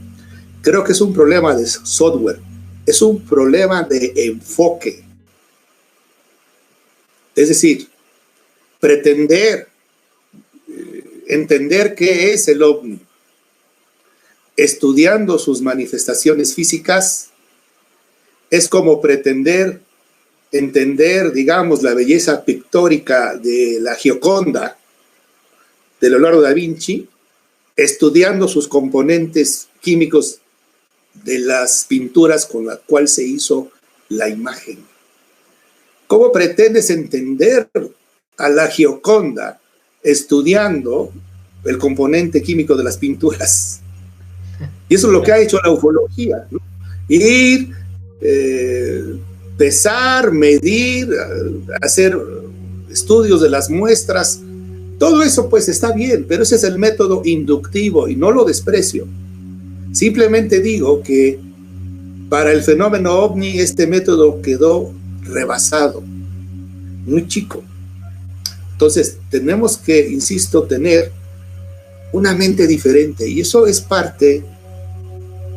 Creo que es un problema de software, es un problema de enfoque. Es decir, pretender entender qué es el ovni, estudiando sus manifestaciones físicas, es como pretender entender, digamos, la belleza pictórica de la Gioconda, de Leonardo da Vinci, estudiando sus componentes químicos de las pinturas con las cuales se hizo la imagen. ¿Cómo pretendes entender a la Gioconda estudiando el componente químico de las pinturas? Y eso es lo que ha hecho la ufología, ¿no? Ir, pesar, medir, hacer estudios de las muestras. Todo eso pues está bien, pero ese es el método inductivo y no lo desprecio. Simplemente digo que para el fenómeno ovni este método quedó rebasado, muy chico. Entonces tenemos que, insisto, tener una mente diferente y eso es parte,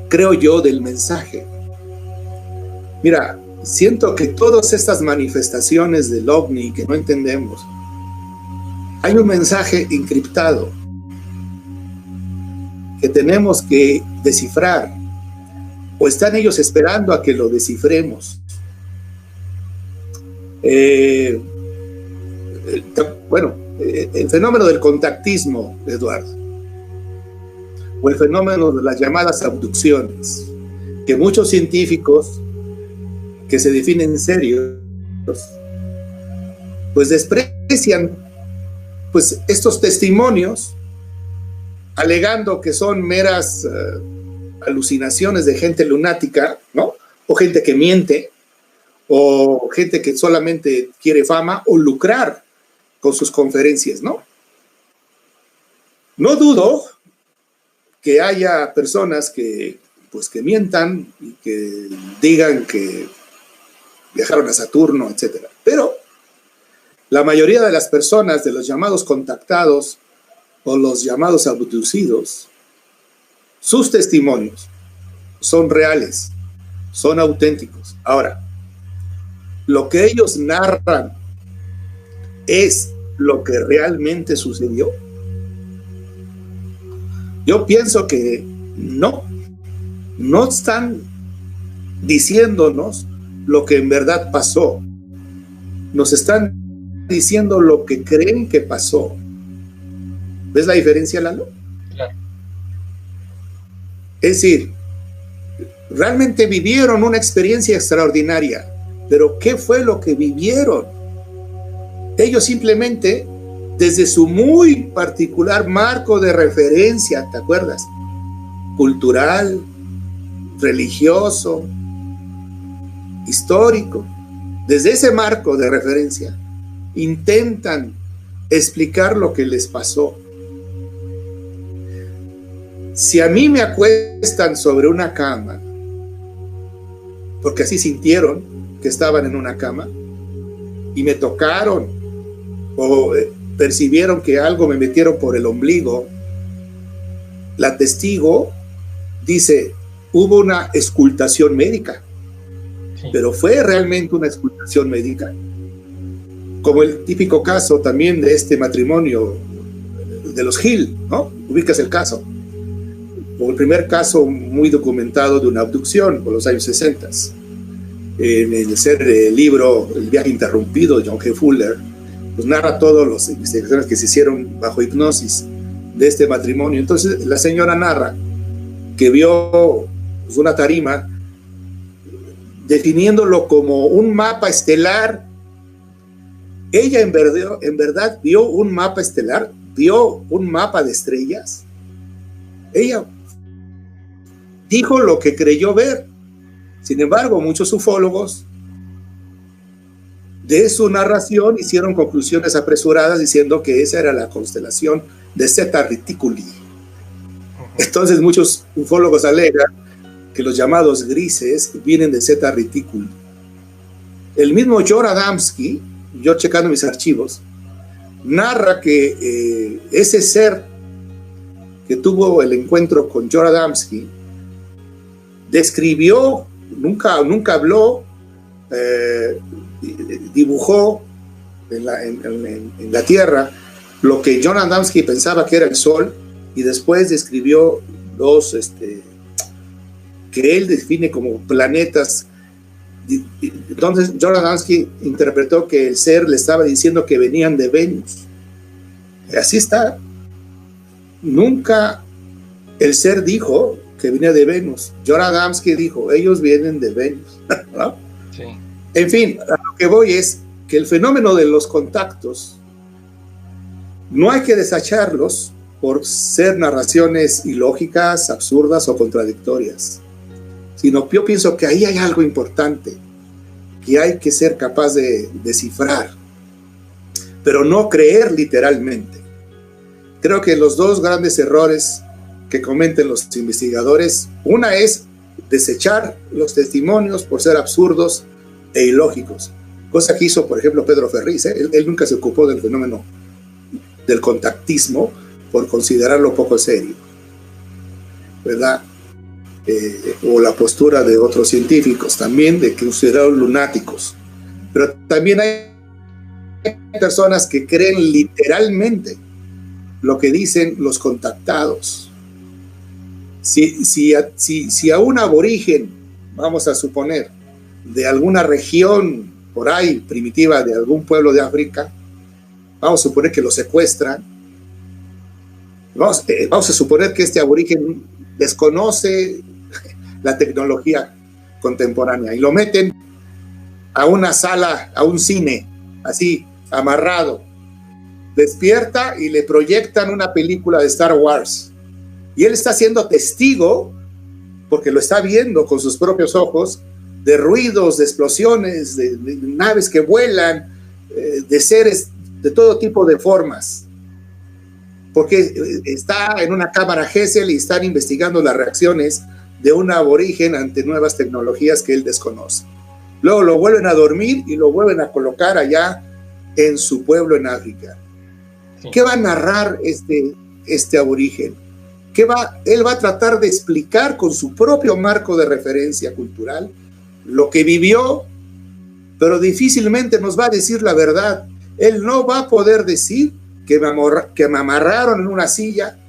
creo yo, del mensaje. Mira, siento que todas estas manifestaciones del ovni que no entendemos, hay un mensaje encriptado que tenemos que descifrar, o están ellos esperando a que lo descifremos. El fenómeno del contactismo, Eduardo, o el fenómeno de las llamadas abducciones, que muchos científicos que se definen serios, pues desprecian pues estos testimonios, alegando que son meras alucinaciones de gente lunática, ¿no? O gente que miente, o gente que solamente quiere fama o lucrar con sus conferencias, ¿no? No dudo que haya personas que mientan y que digan que viajaron a Saturno, etcétera. Pero la mayoría de las personas, de los llamados contactados o los llamados abducidos, sus testimonios son reales, son auténticos. Ahora, lo que ellos narran es lo que realmente sucedió. Yo pienso que no están diciéndonos lo que en verdad pasó. Nos están diciendo lo que creen que pasó. ¿Ves la diferencia, Lalo? Claro. Es decir, realmente vivieron una experiencia extraordinaria, pero ¿qué fue lo que vivieron? Ellos simplemente, desde su muy particular marco de referencia, ¿te acuerdas? Cultural, religioso, histórico, desde ese marco de referencia, intentan explicar lo que les pasó. Si a mí me acuestan sobre una cama, porque así sintieron que estaban en una cama, y me tocaron, o percibieron que algo me metieron por el ombligo, la testigo dice, hubo una escultación médica, sí, pero fue realmente una escultación médica, como el típico caso también de este matrimonio de los Hill, ¿no? Ubicas el caso, o el primer caso muy documentado de una abducción por los años 60. En el libro El viaje interrumpido de John G. Fuller, pues narra todas las investigaciones que se hicieron bajo hipnosis de este matrimonio. Entonces la señora narra que vio pues, una tarima definiéndolo como un mapa estelar. Ella en verdad vio un mapa estelar, vio un mapa de estrellas. Ella dijo lo que creyó ver. Sin embargo, muchos ufólogos de su narración hicieron conclusiones apresuradas diciendo que esa era la constelación de Zeta Reticuli. Entonces muchos ufólogos alegan que los llamados grises vienen de Zeta Reticuli. El mismo George Adamski, yo checando mis archivos, narra que ese ser que tuvo el encuentro con George Adamski describió, nunca habló, dibujó en la Tierra lo que John Adamski pensaba que era el Sol, y después describió dos que él define como planetas. Entonces John Adamski interpretó que el ser le estaba diciendo que venían de Venus. Así está. Nunca el ser dijo que venía de Venus. John Adamski dijo, ellos vienen de Venus, ¿no? Sí. En fin, a lo que voy es que el fenómeno de los contactos no hay que desecharlos por ser narraciones ilógicas, absurdas o contradictorias, sino yo pienso que ahí hay algo importante que hay que ser capaz de descifrar, pero no creer literalmente. Creo que los dos grandes errores que cometen los investigadores, una es desechar los testimonios por ser absurdos e ilógicos, cosa que hizo por ejemplo Pedro Ferriz. Él nunca se ocupó del fenómeno del contactismo por considerarlo poco serio, ¿verdad? O la postura de otros científicos también de consideraron lunáticos, pero también hay personas que creen literalmente lo que dicen los contactados. Si a un aborigen, vamos a suponer, de alguna región por ahí primitiva de algún pueblo de África, vamos a suponer que lo secuestran, vamos a suponer que este aborigen desconoce la tecnología contemporánea y lo meten a una sala, a un cine, así, amarrado, despierta y le proyectan una película de Star Wars. Y él está siendo testigo, porque lo está viendo con sus propios ojos, de ruidos, de explosiones, de naves que vuelan, de seres de todo tipo de formas. Porque está en una cámara Gesell y están investigando las reacciones de un aborigen ante nuevas tecnologías que él desconoce. Luego lo vuelven a dormir y lo vuelven a colocar allá en su pueblo en África. Sí. ¿Qué va a narrar este aborigen? Él va a tratar de explicar con su propio marco de referencia cultural lo que vivió, pero difícilmente nos va a decir la verdad. Él no va a poder decir que me amarraron en una silla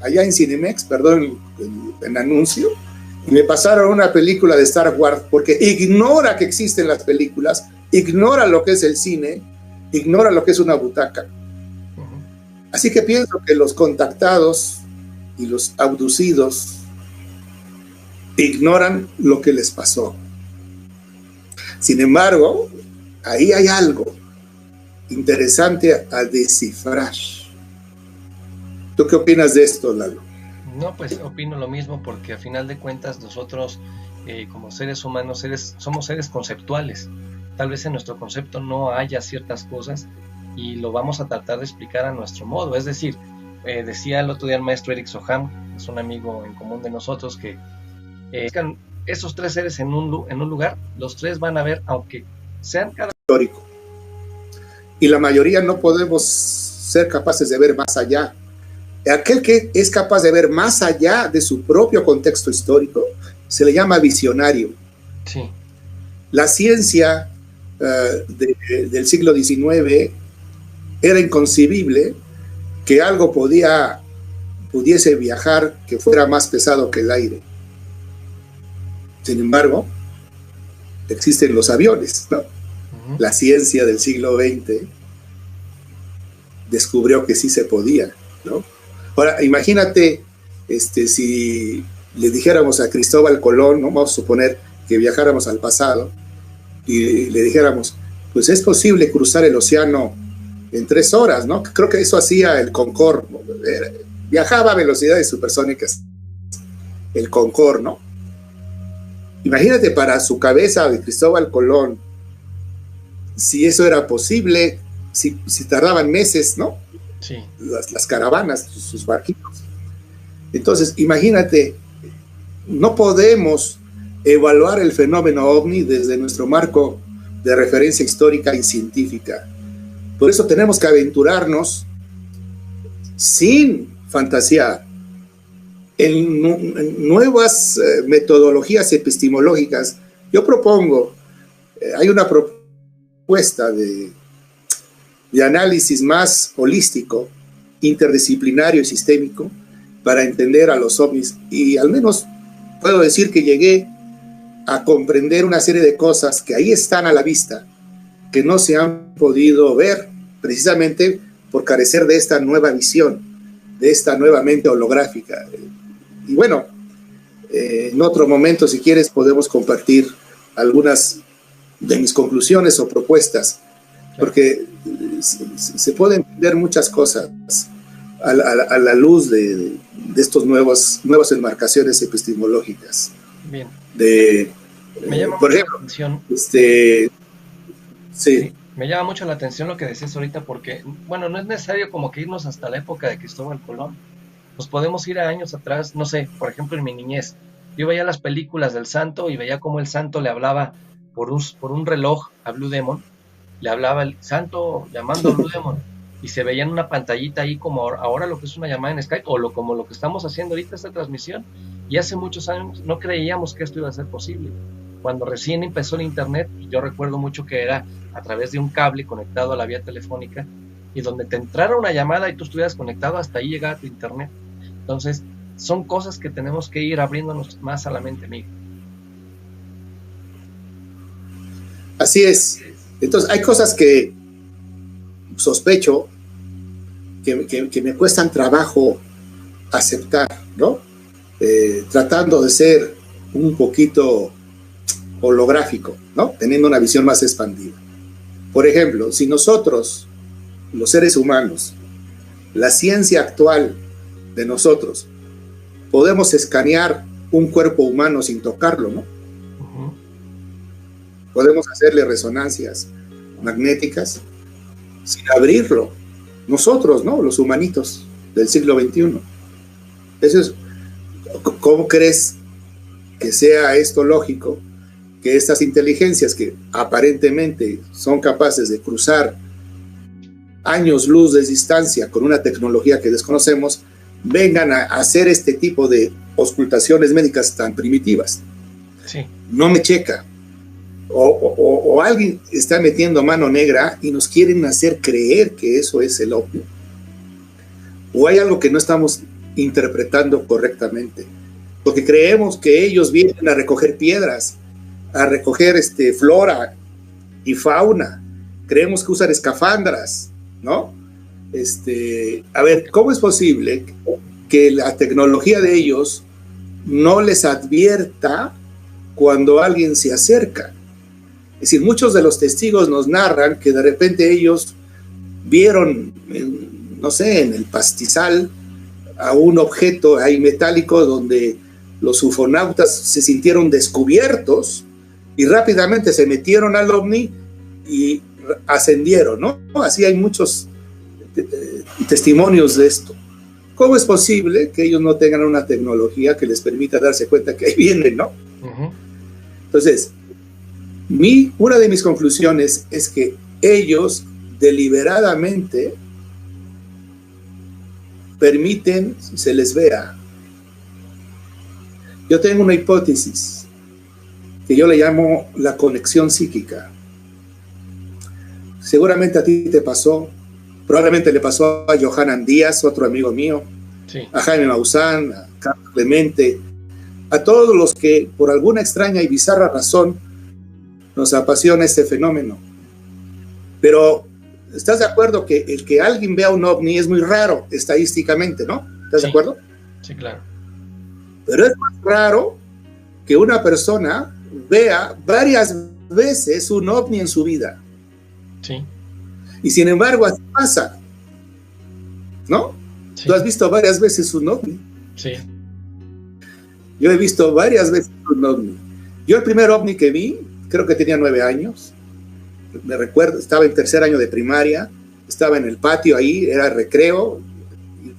allá en Cinemex, perdón, en anuncio, y me pasaron una película de Star Wars, porque ignora que existen las películas, ignora lo que es el cine, ignora lo que es una butaca. Así que pienso que los contactados y los abducidos ignoran lo que les pasó. Sin embargo, ahí hay algo interesante a descifrar. ¿Tú qué opinas de esto, Lalo? No, pues opino lo mismo, porque a final de cuentas nosotros como seres humanos somos seres conceptuales. tal vez en nuestro concepto no haya ciertas cosas y lo vamos a tratar de explicar a nuestro modo. Es decir, decía el otro día el maestro Eric Soham, es un amigo en común de nosotros, que esos tres seres en un lugar, los tres van a ver, aunque sean cada histórico. Y la mayoría no podemos ser capaces de ver más allá. Aquel que es capaz de ver más allá de su propio contexto histórico se le llama visionario. Sí. La ciencia del siglo XIX era inconcebible que algo pudiese viajar que fuera más pesado que el aire. Sin embargo, existen los aviones, ¿no? Uh-huh. La ciencia del siglo XX descubrió que sí se podía, ¿no? Ahora, imagínate, si le dijéramos a Cristóbal Colón, ¿no? Vamos a suponer que viajáramos al pasado y le dijéramos, pues es posible cruzar el océano en 3 horas, ¿no? Creo que eso hacía el Concorde, ¿no? Viajaba a velocidades supersónicas, el Concorde, ¿no? Imagínate para su cabeza de Cristóbal Colón, si eso era posible, si tardaban meses, ¿no? Sí. Las caravanas, sus barquitos. Entonces, imagínate, no podemos evaluar el fenómeno ovni desde nuestro marco de referencia histórica y científica. Por eso tenemos que aventurarnos sin fantasear en nuevas metodologías epistemológicas. Yo propongo, hay una propuesta de análisis más holístico, interdisciplinario y sistémico para entender a los ovnis, y al menos puedo decir que llegué a comprender una serie de cosas que ahí están a la vista, que no se han podido ver precisamente por carecer de esta nueva visión, de esta nueva mente holográfica. Y bueno, en otro momento, si quieres, podemos compartir algunas de mis conclusiones o propuestas, porque se pueden entender muchas cosas a la luz de estas nuevas enmarcaciones epistemológicas. Bien. Me llama por ejemplo, la atención. Sí. Me llama mucho la atención lo que decías ahorita, porque, bueno, no es necesario como que irnos hasta la época de Cristóbal Colón. Nos podemos ir a años atrás, no sé, por ejemplo, en mi niñez. Yo veía las películas del santo y veía cómo el santo le hablaba por un reloj a Blue Demon. Le hablaba el santo llamando a Blue Demon y se veía en una pantallita ahí como ahora lo que es una llamada en Skype o como lo que estamos haciendo ahorita, esta transmisión. Y hace muchos años no creíamos que esto iba a ser posible. Cuando recién empezó el internet, yo recuerdo mucho que era a través de un cable conectado a la vía telefónica y donde te entrara una llamada y tú estuvieras conectado, hasta ahí llegaba tu internet. Entonces, son cosas que tenemos que ir abriéndonos más a la mente, amigo. Así es. Entonces, hay cosas que sospecho que me cuestan trabajo aceptar, ¿no? Tratando de ser un poquito holográfico, ¿no? Teniendo una visión más expandida. Por ejemplo, si nosotros, los seres humanos, la ciencia actual de nosotros, podemos escanear un cuerpo humano sin tocarlo, ¿no? Uh-huh. Podemos hacerle resonancias magnéticas sin abrirlo. Nosotros, ¿no? Los humanitos del siglo XXI. Eso es, ¿cómo crees que sea esto lógico? Que estas inteligencias que aparentemente son capaces de cruzar años luz de distancia con una tecnología que desconocemos, vengan a hacer este tipo de auscultaciones médicas tan primitivas. Sí. No me checa. O alguien está metiendo mano negra y nos quieren hacer creer que eso es el ovni. O hay algo que no estamos interpretando correctamente. Porque creemos que ellos vienen a recoger piedras, a recoger flora y fauna. Creemos que usan escafandras, ¿no? A ver, ¿cómo es posible que la tecnología de ellos no les advierta cuando alguien se acerca? Es decir, muchos de los testigos nos narran que de repente ellos vieron, no sé, en el pastizal a un objeto ahí metálico donde los ufonautas se sintieron descubiertos y rápidamente se metieron al ovni y ascendieron, ¿no? Así hay muchos testimonios de esto. ¿Cómo es posible que ellos no tengan una tecnología que les permita darse cuenta que ahí vienen, ¿no? Entonces, una de mis conclusiones es que ellos deliberadamente permiten que se les vea. Yo tengo una hipótesis que yo le llamo la conexión psíquica. Seguramente a ti te pasó, probablemente le pasó a Johanan Díaz, otro amigo mío, sí, a Jaime Maussan, a Carlos Clemente, a todos los que por alguna extraña y bizarra razón nos apasiona este fenómeno. Pero ¿estás de acuerdo que el que alguien vea un ovni es muy raro estadísticamente, ¿no? ¿Estás de acuerdo? Sí, claro. Pero es más raro que una persona vea varias veces un ovni en su vida. Sí. Y sin embargo, así pasa, ¿no? Sí. Tú has visto varias veces un ovni. Sí. Yo he visto varias veces un ovni. Yo el primer ovni que vi, creo que tenía 9 años. Me recuerdo, estaba en tercer año de primaria, estaba en el patio ahí, era recreo,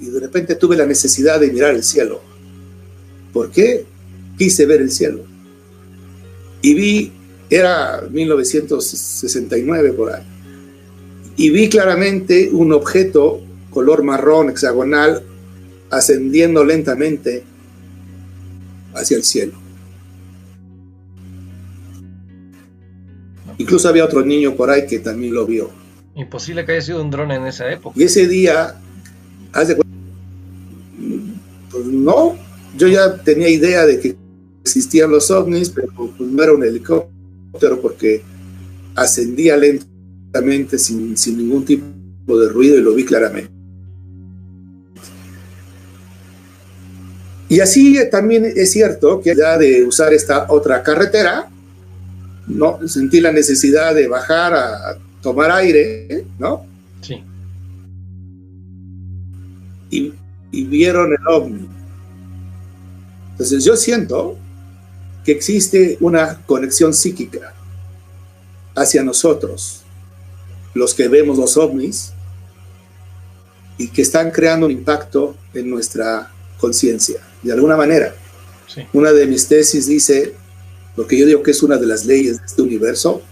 y de repente tuve la necesidad de mirar el cielo. ¿Por qué? Quise ver el cielo. Y vi, era 1969 por ahí, y vi claramente un objeto color marrón hexagonal ascendiendo lentamente hacia el cielo. Incluso había otro niño por ahí que también lo vio. Imposible que haya sido un dron en esa época. Y ese día, haz de cuenta, pues no, yo ya tenía idea de que existían los ovnis, pero pues no era un helicóptero porque ascendía lentamente sin ningún tipo de ruido y lo vi claramente. Y así también es cierto que ya de usar esta otra carretera, no sentí la necesidad de bajar a tomar aire, ¿no? Sí. Y vieron el ovni. Entonces yo siento que existe una conexión psíquica hacia nosotros, los que vemos los ovnis, y que están creando un impacto en nuestra conciencia, de alguna manera. Sí. Una de mis tesis dice, lo que yo digo que es una de las leyes de este universo,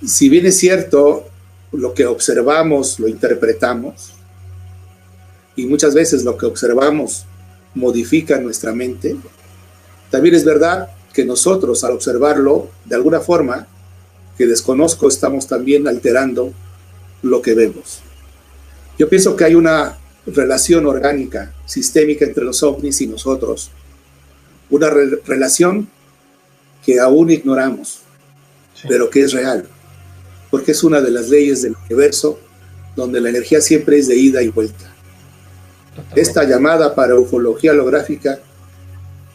si bien es cierto, lo que observamos lo interpretamos, y muchas veces lo que observamos modifica nuestra mente, también es verdad que nosotros al observarlo, de alguna forma, que desconozco, estamos también alterando lo que vemos. Yo pienso que hay una relación orgánica, sistémica entre los ovnis y nosotros, una relación que aún ignoramos, sí, pero que es real, porque es una de las leyes del universo, donde la energía siempre es de ida y vuelta. Esta llamada para ufología holográfica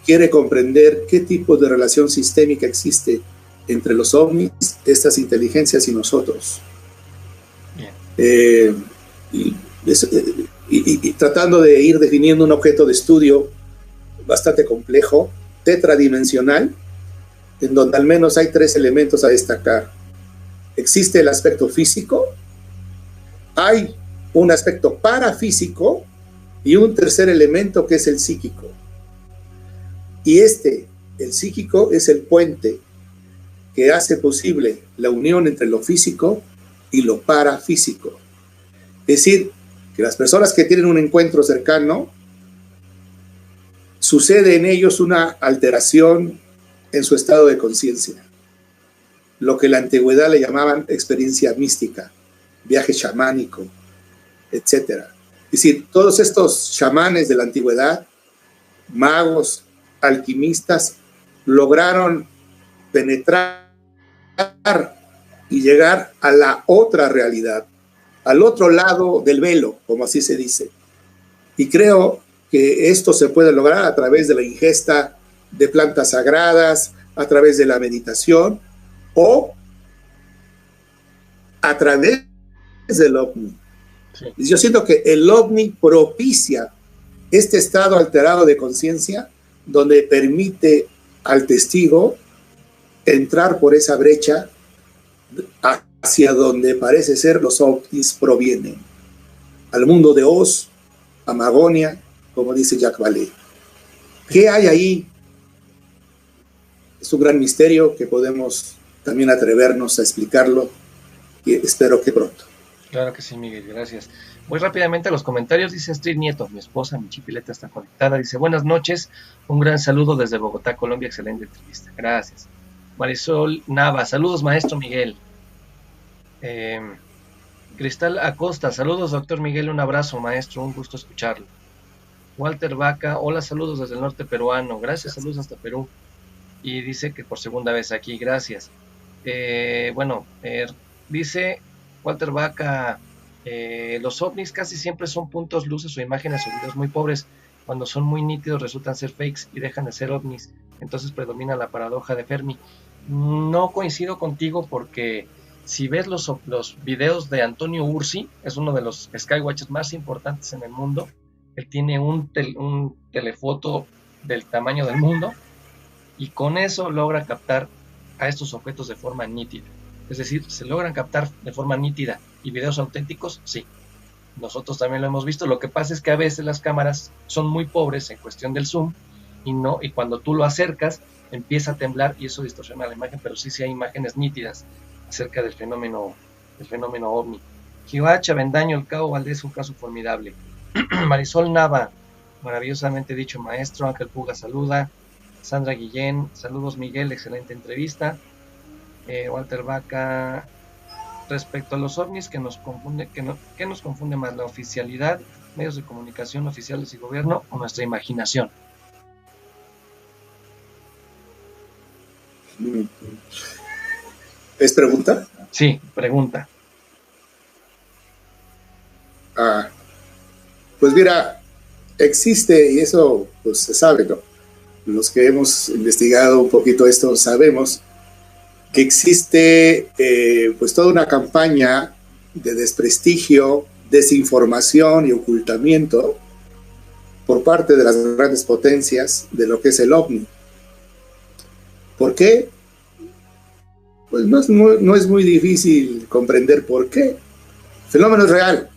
quiere comprender qué tipo de relación sistémica existe entre los ovnis, estas inteligencias y nosotros. Y tratando de ir definiendo un objeto de estudio bastante complejo, tetradimensional, en donde al menos hay 3 elementos a destacar. Existe el aspecto físico, hay un aspecto parafísico y un tercer elemento que es el psíquico. Y el psíquico, es el puente que hace posible la unión entre lo físico y lo parafísico. Es decir, que las personas que tienen un encuentro cercano, sucede en ellos una alteración en su estado de conciencia, lo que en la antigüedad le llamaban experiencia mística, viaje chamánico, etc. Es decir, todos estos chamanes de la antigüedad, magos, alquimistas, lograron penetrar y llegar a la otra realidad, al otro lado del velo, como así se dice. Y creo que esto se puede lograr a través de la ingesta de plantas sagradas, a través de la meditación o a través del ovni. Sí. Yo siento que el ovni propicia este estado alterado de conciencia donde permite al testigo entrar por esa brecha hacia donde parece ser los ovnis provienen, al mundo de Oz, Amagonia, como dice Jacques Vallée. ¿Qué hay ahí? Es un gran misterio que podemos también atrevernos a explicarlo, y espero que pronto. Claro que sí, Miguel, gracias. Muy rápidamente a los comentarios, dice Astrid Nieto, mi esposa, mi chipileta está conectada, dice, buenas noches, un gran saludo desde Bogotá, Colombia, excelente entrevista, gracias. Marisol Nava, saludos maestro Miguel. Cristal Acosta, saludos doctor Miguel, un abrazo maestro, un gusto escucharlo. Walter Vaca, hola, saludos desde el norte peruano, gracias, saludos hasta Perú. Y dice que por segunda vez aquí, gracias. Dice Walter Vaca, los ovnis casi siempre son puntos, luces o imágenes o videos muy pobres. Cuando son muy nítidos resultan ser fakes y dejan de ser ovnis. Entonces predomina la paradoja de Fermi. No coincido contigo porque si ves los videos de Antonio Ursi, es uno de los skywatchers más importantes en el mundo. Él tiene un telefoto del tamaño del mundo y con eso logra captar a estos objetos de forma nítida. Es decir, se logran captar de forma nítida y videos auténticos, sí. Nosotros también lo hemos visto. Lo que pasa es que a veces las cámaras son muy pobres en cuestión del zoom y cuando tú lo acercas empieza a temblar y eso distorsiona la imagen, pero sí hay imágenes nítidas acerca del fenómeno ovni. Jivacha, Bendaño, el Cabo Valdés, un caso formidable. Marisol Nava, maravillosamente dicho maestro. Ángel Puga saluda. Sandra Guillén, saludos Miguel, excelente entrevista. Walter Vaca, respecto a los ovnis, ¿qué nos confunde más, la oficialidad, medios de comunicación oficiales y gobierno o nuestra imaginación? ¿Es pregunta? Sí, pregunta. Pues mira, existe, y eso pues se sabe, ¿no? Los que hemos investigado un poquito esto sabemos que existe pues toda una campaña de desprestigio, desinformación y ocultamiento por parte de las grandes potencias de lo que es el ovni. ¿Por qué? Pues no es muy difícil comprender por qué. El fenómeno es real.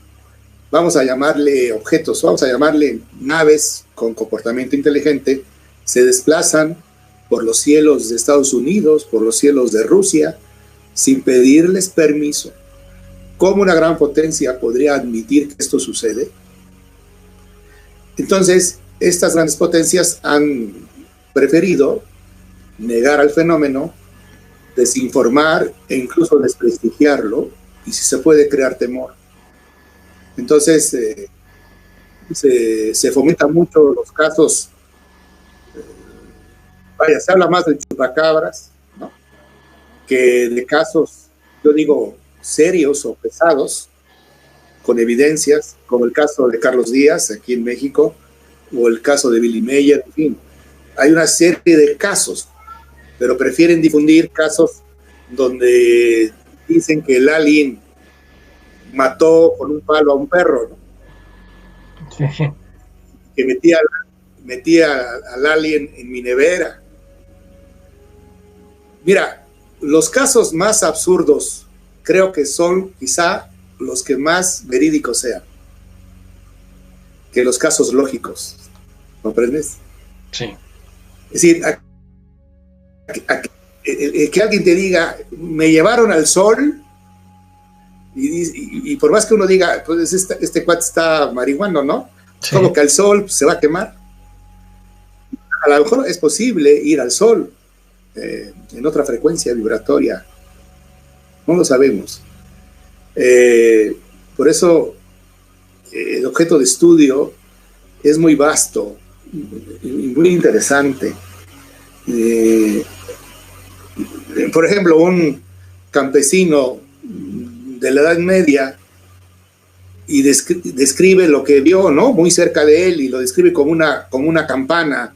Vamos a llamarle objetos, vamos a llamarle naves con comportamiento inteligente, se desplazan por los cielos de Estados Unidos, por los cielos de Rusia, sin pedirles permiso. ¿Cómo una gran potencia podría admitir que esto sucede? Entonces, estas grandes potencias han preferido negar al fenómeno, desinformar e incluso desprestigiarlo, y si se puede crear temor. Entonces, se fomentan mucho los casos. Se habla más de chupacabras, ¿no?, que de casos, yo digo, serios o pesados, con evidencias, como el caso de Carlos Díaz, aquí en México, o el caso de Billy Meyer, en fin. Hay una serie de casos, pero prefieren difundir casos donde dicen que el alien mató con un palo a un perro, ¿no? Sí. Que metía al alien en mi nevera. Mira, los casos más absurdos creo que son quizá los que más verídicos sean que los casos lógicos. ¿Comprendes? Sí. Es decir, que alguien te diga, me llevaron al sol, y por más que uno diga, pues este cuate está marihuano, ¿no? Sí. Como que al sol se va a quemar. A lo mejor es posible ir al sol en otra frecuencia vibratoria. No lo sabemos. Por eso el objeto de estudio es muy vasto y muy interesante. Por ejemplo, un campesino de la Edad Media y describe lo que vio, ¿no?, muy cerca de él, y lo describe como una campana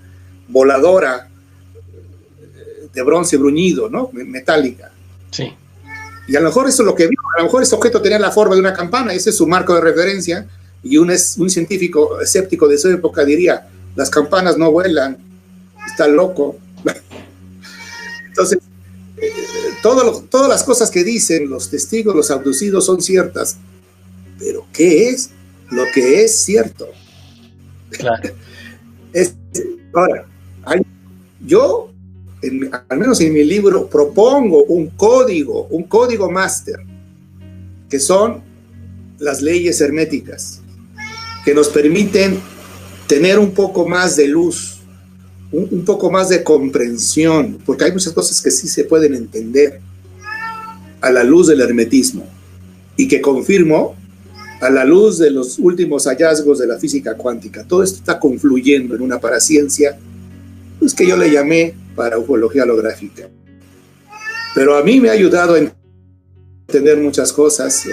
voladora de bronce bruñido, ¿no?, metálica. Sí. Y a lo mejor eso es lo que vio, a lo mejor ese objeto tenía la forma de una campana, ese es su marco de referencia, y un científico escéptico de su época diría, las campanas no vuelan, está loco. Entonces, todas las cosas que dicen los testigos, los abducidos son ciertas, pero ¿qué es lo que es cierto? Claro. Ahora, yo, al menos en mi libro, propongo un código máster, que son las leyes herméticas, que nos permiten tener un poco más de luz, un poco más de comprensión, porque hay muchas cosas que sí se pueden entender a la luz del hermetismo, y que confirmo a la luz de los últimos hallazgos de la física cuántica. Todo esto está confluyendo en una paraciencia, pues, que yo le llamé paraufología holográfica. Pero a mí me ha ayudado a entender muchas cosas,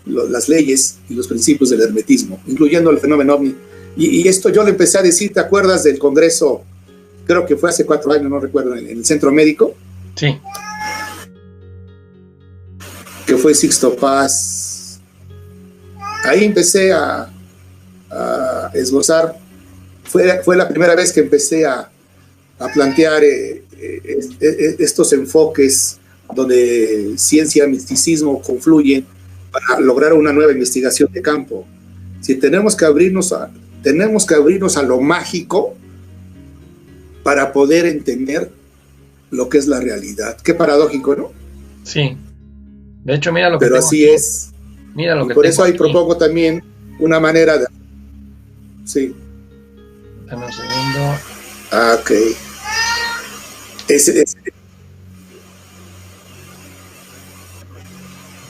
las leyes y los principios del hermetismo, incluyendo el fenómeno ovni. Y esto yo le empecé a decir, ¿te acuerdas del congreso? Creo que fue hace 4 años, no recuerdo, en el centro médico. Sí. Que fue Sixto Paz. Ahí empecé a esbozar. Fue la primera vez que empecé a plantear estos enfoques donde ciencia y misticismo confluyen para lograr una nueva investigación de campo. Si tenemos que abrirnos a lo mágico para poder entender lo que es la realidad. Qué paradójico, ¿no? Sí. De hecho, mira lo que Pero así aquí. es. Mira lo y que por eso ahí aquí propongo también una manera de... Sí. Dame un segundo. Ok. Ese. A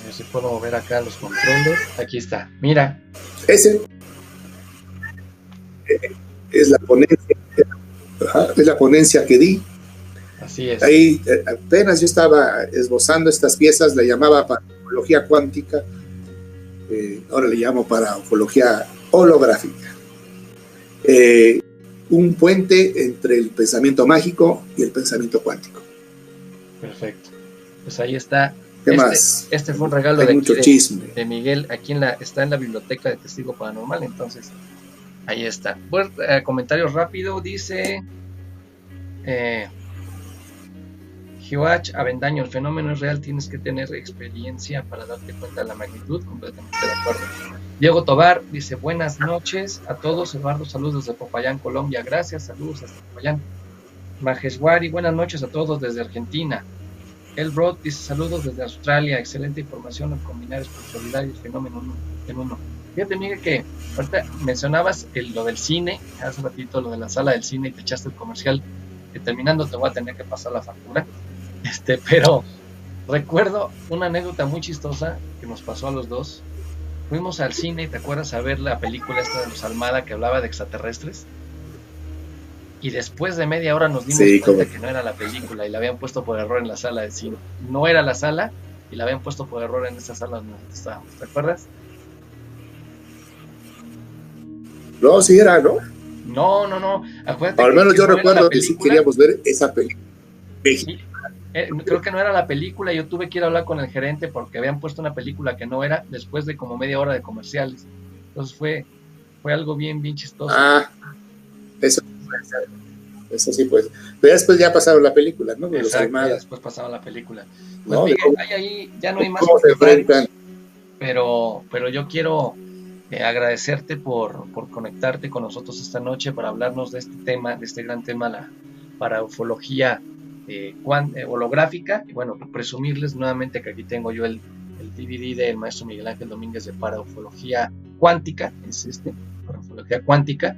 ver si puedo mover acá los controles. Aquí está. Mira. Ese es la ponencia. Es la ponencia que di. Así es. Ahí apenas yo estaba esbozando estas piezas, la llamaba paraufología cuántica, ahora le llamo paraufología holográfica. Un puente entre el pensamiento mágico y el pensamiento cuántico. Perfecto. Pues ahí está. ¿Qué más? Este fue un regalo Hay mucho chisme. de Miguel. Aquí está en la biblioteca de Testigo Paranormal. Entonces, ahí está. Bueno, comentario rápido. Dice Giwach Avendaño, el fenómeno es real, tienes que tener experiencia para darte cuenta de la magnitud. Completamente de acuerdo. Diego Tobar dice, buenas noches a todos. Eduardo, saludos desde Popayán, Colombia. Gracias, saludos hasta Popayán. Majeswari, buenas noches a todos desde Argentina. Elbrod dice, saludos desde Australia. Excelente información al combinar espiritualidad y el fenómeno en uno. Fíjate, Miguel, que ahorita mencionabas lo del cine, hace un ratito lo de la sala del cine y te echaste el comercial, que terminando te voy a tener que pasar la factura. Pero recuerdo una anécdota muy chistosa que nos pasó a los dos. Fuimos al cine, ¿te acuerdas? A ver la película esta de los Almada que hablaba de extraterrestres. Y después de media hora nos dimos cuenta que no era la película y la habían puesto por error en la sala de cine. No era la sala y la habían puesto por error en esa sala donde estábamos. ¿Te acuerdas? No, sí era, ¿no? No. Acuérdate al menos yo no recuerdo que sí queríamos ver esa película. Sí. Creo que no era la película. Yo tuve que ir a hablar con el gerente porque habían puesto una película que no era después de como media hora de comerciales. Entonces fue algo bien chistoso. Eso sí, pues. Pero después ya pasaron la película, ¿no? De Exacto, los después pasaron la película. Pues no, Miguel, ahí ya no hay más comentarios, pero yo quiero agradecerte por conectarte con nosotros esta noche para hablarnos de este tema, de este gran tema, la paraufología holográfica. Y bueno, presumirles nuevamente que aquí tengo yo el DVD del maestro Miguel Ángel Domínguez de paraufología cuántica, paraufología cuántica,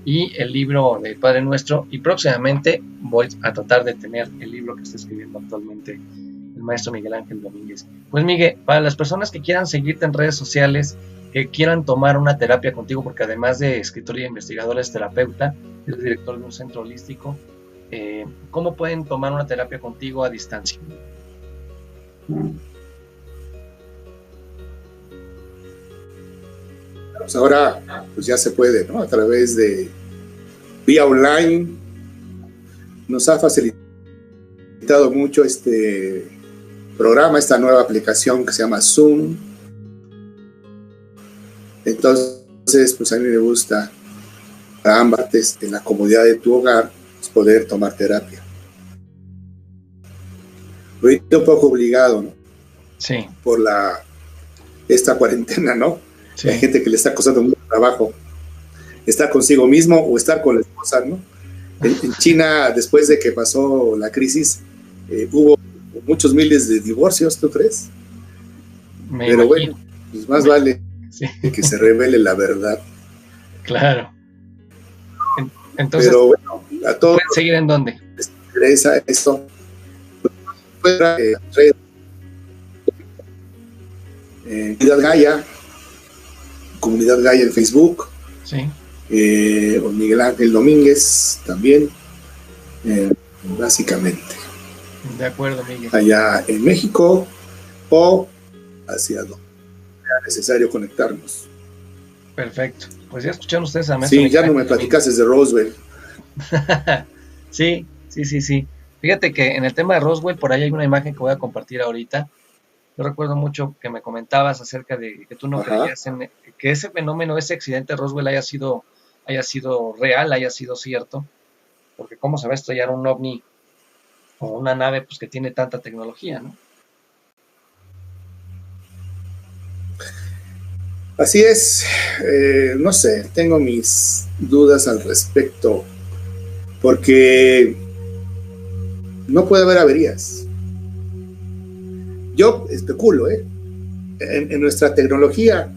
y el libro del Padre Nuestro, y próximamente voy a tratar de tener el libro que está escribiendo actualmente el maestro Miguel Ángel Domínguez. Pues Miguel, para las personas que quieran seguirte en redes sociales, que quieran tomar una terapia contigo, porque además de escritor y investigador es terapeuta, es director de un centro holístico, ¿cómo pueden tomar una terapia contigo a distancia? Pues ahora pues ya se puede, ¿no? A través de vía online. Nos ha facilitado mucho este programa, esta nueva aplicación que se llama Zoom. Entonces, pues a mí me gusta, a ambas, en la comodidad de tu hogar, pues poder tomar terapia. ahorita un poco obligado, ¿no? Sí. Por esta cuarentena, ¿no? Sí. Hay gente que le está costando mucho trabajo estar consigo mismo o estar con la esposa, ¿no? En China, después de que pasó la crisis, hubo muchos miles de divorcios, ¿tú crees? Pero bueno, pues más vale que se revele la verdad. Claro. Entonces, pero bueno, a todos ¿pueden seguir en dónde? les interesa esto. Comunidad Gaia en Facebook. Sí. Miguel Ángel Domínguez también, básicamente. De acuerdo, Miguel. Allá en México o hacia donde sea necesario conectarnos. Perfecto. Pues ya escucharon ustedes a Maestro Sí, Miguel ya no Ángel me platicaste de Roswell. Sí. Fíjate que en el tema de Roswell, por ahí hay una imagen que voy a compartir ahorita. Yo recuerdo mucho que me comentabas acerca de que tú no creías en que ese fenómeno, ese accidente de Roswell haya sido real, haya sido cierto, porque cómo se va a estrellar un ovni o una nave pues que tiene tanta tecnología, ¿no? Así es, no sé, tengo mis dudas al respecto, porque no puede haber averías. Yo especulo, en nuestra tecnología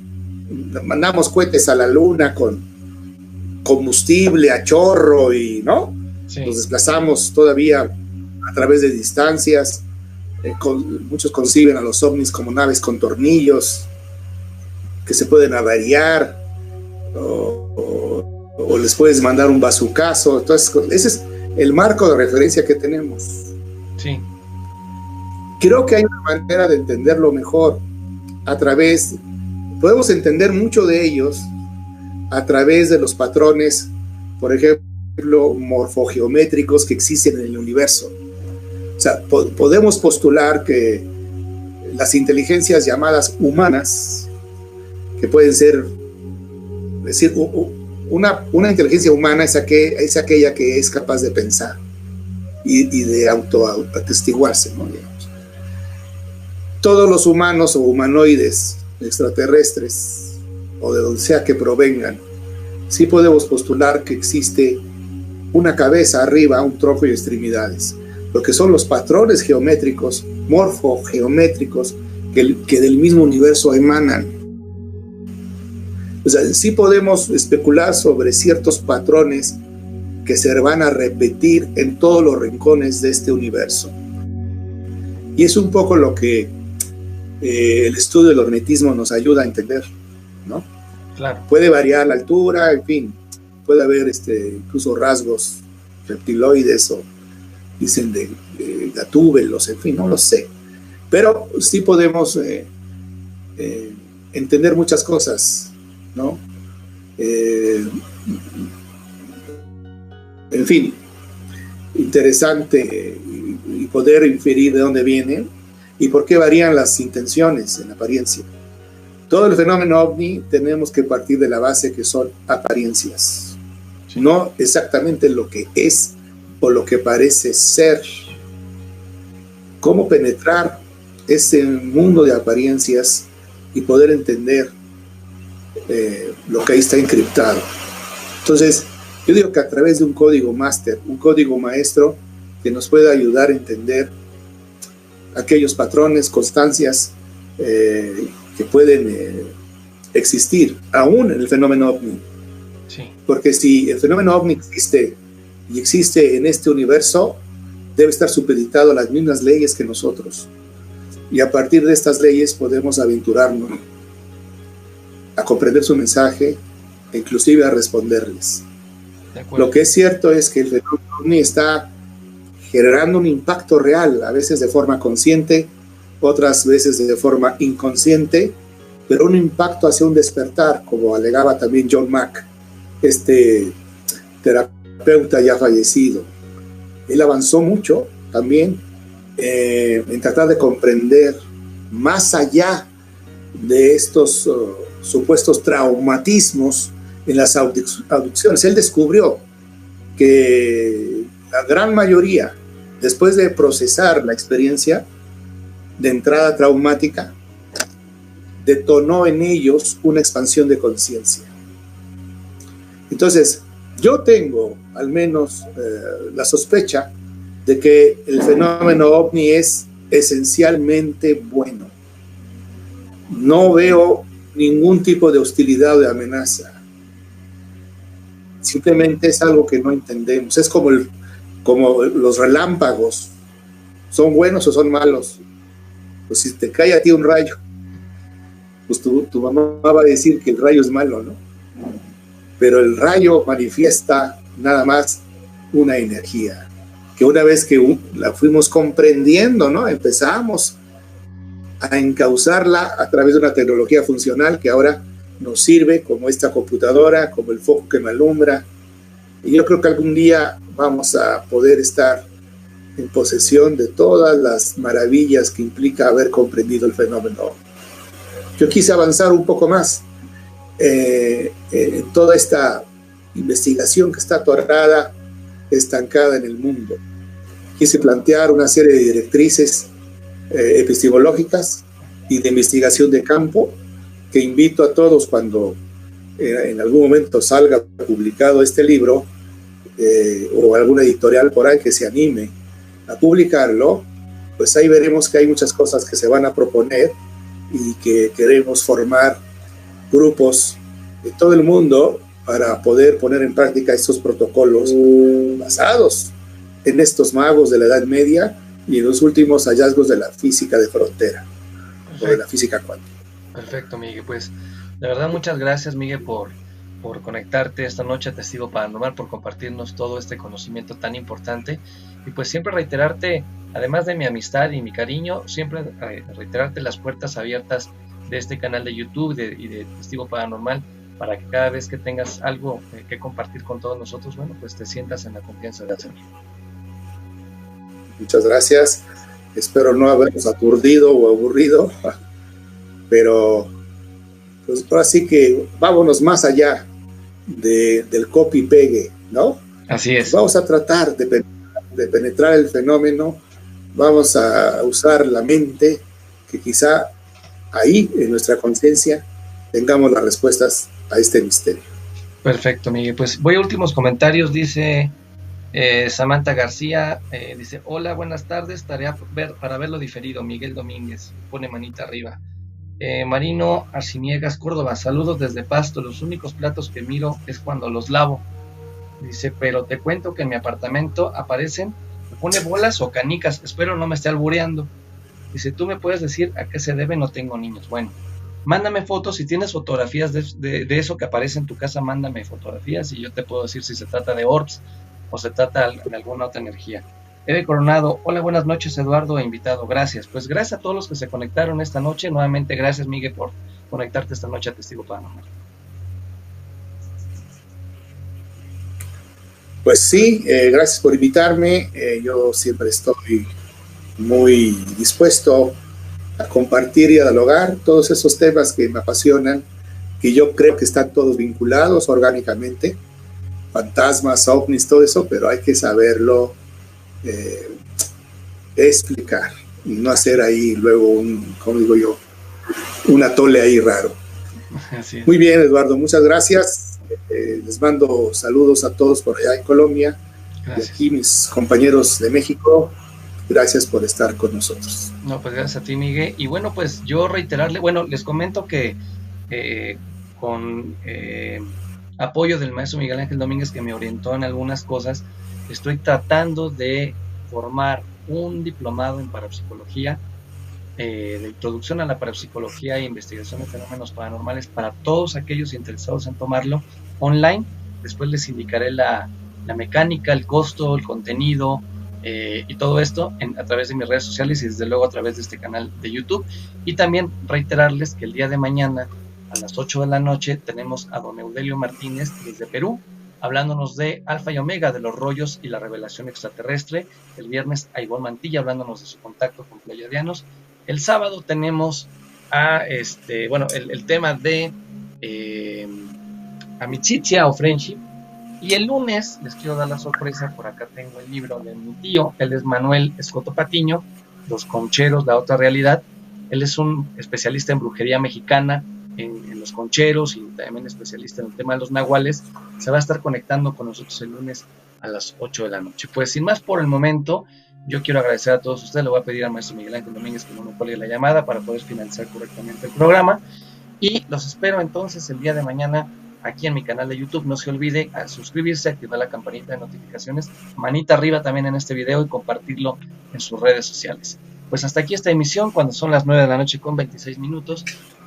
mandamos cohetes a la luna con combustible a chorro y, ¿no? Sí. Nos desplazamos todavía a través de distancias. Muchos conciben a los ovnis como naves con tornillos que se pueden averiar o les puedes mandar un bazucazo. Entonces, ese es el marco de referencia que tenemos. Sí. Creo que hay una manera de entenderlo mejor podemos entender mucho de ellos a través de los patrones, por ejemplo, morfogeométricos que existen en el universo. O sea, podemos postular que las inteligencias llamadas humanas, que pueden ser, es decir, una inteligencia humana es aquella que es capaz de pensar y de autoatestiguarse, ¿no? Todos los humanos o humanoides extraterrestres o de donde sea que provengan, sí podemos postular que existe una cabeza arriba, un tronco y extremidades, porque son los patrones geométricos, morfogeométricos, que del mismo universo emanan. O sea, sí podemos especular sobre ciertos patrones que se van a repetir en todos los rincones de este universo. Y es un poco lo que el estudio del hermetismo nos ayuda a entender, ¿no? Claro. Puede variar la altura, en fin, puede haber incluso rasgos reptiloides o dicen de gatúbelos, en fin, no lo sé. Pero sí podemos entender muchas cosas, ¿no? En fin, interesante y poder inferir de dónde viene y por qué varían las intenciones en apariencia. Todo el fenómeno ovni tenemos que partir de la base que son apariencias, sí, no exactamente lo que es o lo que parece ser. Cómo penetrar ese mundo de apariencias y poder entender lo que ahí está encriptado. Entonces, yo digo que a través de un código máster, un código maestro que nos pueda ayudar a entender aquellos patrones, constancias que pueden existir aún en el fenómeno ovni. Sí. Porque si el fenómeno ovni existe y existe en este universo, debe estar supeditado a las mismas leyes que nosotros. Y a partir de estas leyes podemos aventurarnos a comprender su mensaje e inclusive a responderles. Lo que es cierto es que el fenómeno ovni está generando un impacto real, a veces de forma consciente, otras veces de forma inconsciente, pero un impacto hacia un despertar, como alegaba también John Mack, terapeuta ya fallecido. Él avanzó mucho también en tratar de comprender más allá de estos supuestos traumatismos en las abducciones. Él descubrió que la gran mayoría después de procesar la experiencia de entrada traumática, detonó en ellos una expansión de conciencia. Entonces, yo tengo al menos la sospecha de que el fenómeno ovni es esencialmente bueno. No veo ningún tipo de hostilidad o de amenaza. Simplemente es algo que no entendemos. Es como los relámpagos. ¿Son buenos o son malos? Pues si te cae a ti un rayo, pues tu mamá va a decir que el rayo es malo, ¿no? Pero el rayo manifiesta nada más una energía, que una vez que la fuimos comprendiendo, ¿no? Empezamos a encauzarla a través de una tecnología funcional que ahora nos sirve como esta computadora, como el foco que me alumbra. Y yo creo que algún día vamos a poder estar en posesión de todas las maravillas que implica haber comprendido el fenómeno. Yo quise avanzar un poco más en toda esta investigación que está atorada, estancada en el mundo. Quise plantear una serie de directrices epistemológicas y de investigación de campo que invito a todos cuando en algún momento salga publicado este libro o alguna editorial por ahí que se anime a publicarlo, pues ahí veremos que hay muchas cosas que se van a proponer y que queremos formar grupos de todo el mundo para poder poner en práctica estos protocolos basados en estos magos de la Edad Media y en los últimos hallazgos de la física de frontera. Perfecto. O de la física cuántica. Perfecto, Miguel. Pues de verdad muchas gracias, Miguel, por conectarte esta noche a Testigo Paranormal, por compartirnos todo este conocimiento tan importante. Y pues siempre reiterarte, además de mi amistad y mi cariño, siempre reiterarte las puertas abiertas de este canal de YouTube y de Testigo Paranormal, para que cada vez que tengas algo que compartir con todos nosotros, bueno, pues te sientas en la confianza de hacerlo. Muchas gracias. Espero no habernos aturdido o aburrido, pero pues ahora sí que vámonos más allá del copy-pegue, ¿no? Así es. Vamos a tratar de penetrar el fenómeno, vamos a usar la mente, que quizá ahí, en nuestra conciencia, tengamos las respuestas a este misterio. Perfecto, Miguel. Pues voy a últimos comentarios. Dice Samantha García, dice: hola, buenas tardes, tarea para verlo diferido. Miguel Domínguez, pone manita arriba. Marino Arciniegas Córdoba, saludos desde Pasto. Los únicos platos que miro es cuando los lavo. Dice: pero te cuento que en mi apartamento aparecen, me pone bolas o canicas, espero no me esté albureando. Dice: tú me puedes decir a qué se debe, no tengo niños. Bueno, mándame fotos, si tienes fotografías de eso que aparece en tu casa, mándame fotografías y yo te puedo decir si se trata de orbs o se trata de alguna otra energía. Eve Coronado, hola, buenas noches, Eduardo e invitado, gracias. Pues gracias a todos los que se conectaron esta noche. Nuevamente gracias, Miguel, por conectarte esta noche a Testigo Paranormal. Pues sí, gracias por invitarme. Yo siempre estoy muy dispuesto a compartir y a dialogar todos esos temas que me apasionan, que yo creo que están todos vinculados orgánicamente, fantasmas, ovnis, todo eso, pero hay que saberlo explicar y no hacer ahí luego como digo yo, un atole ahí raro. Muy bien, Eduardo, muchas gracias. Les mando saludos a todos por allá en Colombia. Gracias. Y aquí mis compañeros de México, gracias por estar con nosotros. No, pues gracias a ti, Miguel. Y bueno, pues yo reiterarle, bueno, les comento que con apoyo del maestro Miguel Ángel Domínguez, que me orientó en algunas cosas, estoy tratando de formar un diplomado en parapsicología, de introducción a la parapsicología e investigación de fenómenos paranormales para todos aquellos interesados en tomarlo online. Después les indicaré la mecánica, el costo, el contenido y todo esto a través de mis redes sociales y desde luego a través de este canal de YouTube. Y también reiterarles que el día de mañana a las 8 de la noche tenemos a don Eudelio Martínez desde Perú, hablándonos de Alfa y Omega, de los rollos y la revelación extraterrestre. El viernes a Ivonne Mantilla, hablándonos de su contacto con pleiadianos. El sábado tenemos el tema de Amicitia o Friendship, Y el lunes les quiero dar la sorpresa, por acá tengo el libro de mi tío, él es Manuel Escoto Patiño, Los Concheros, la otra realidad. Él es un especialista en brujería mexicana, en los concheros, y también especialista en el tema de los nahuales. Se va a estar conectando con nosotros el lunes a las 8 de la noche. Pues sin más por el momento, yo quiero agradecer a todos ustedes. Le voy a pedir al maestro Miguel Ángel Domínguez que no me cuelgue la llamada para poder finalizar correctamente el programa. Y los espero entonces el día de mañana aquí en mi canal de YouTube. No se olvide a suscribirse, activar la campanita de notificaciones, manita arriba también en este video y compartirlo en sus redes sociales. Pues hasta aquí esta emisión, cuando son las 9 de la noche con 26 minutos.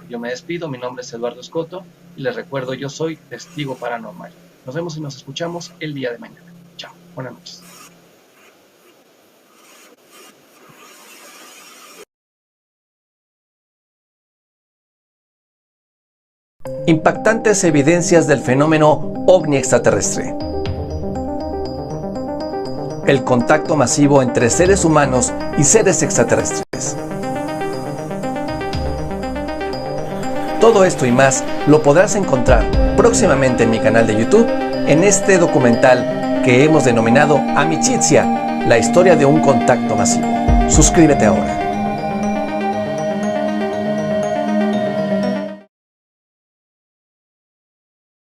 Yo me despido, mi nombre es Eduardo Escoto y les recuerdo, yo soy testigo paranormal. Nos vemos y nos escuchamos el día de mañana. Chao, buenas noches. Impactantes evidencias del fenómeno ovni extraterrestre. El contacto masivo entre seres humanos y seres extraterrestres. Todo esto y más lo podrás encontrar próximamente en mi canal de YouTube, en este documental que hemos denominado Amicizia, la historia de un contacto masivo. Suscríbete ahora.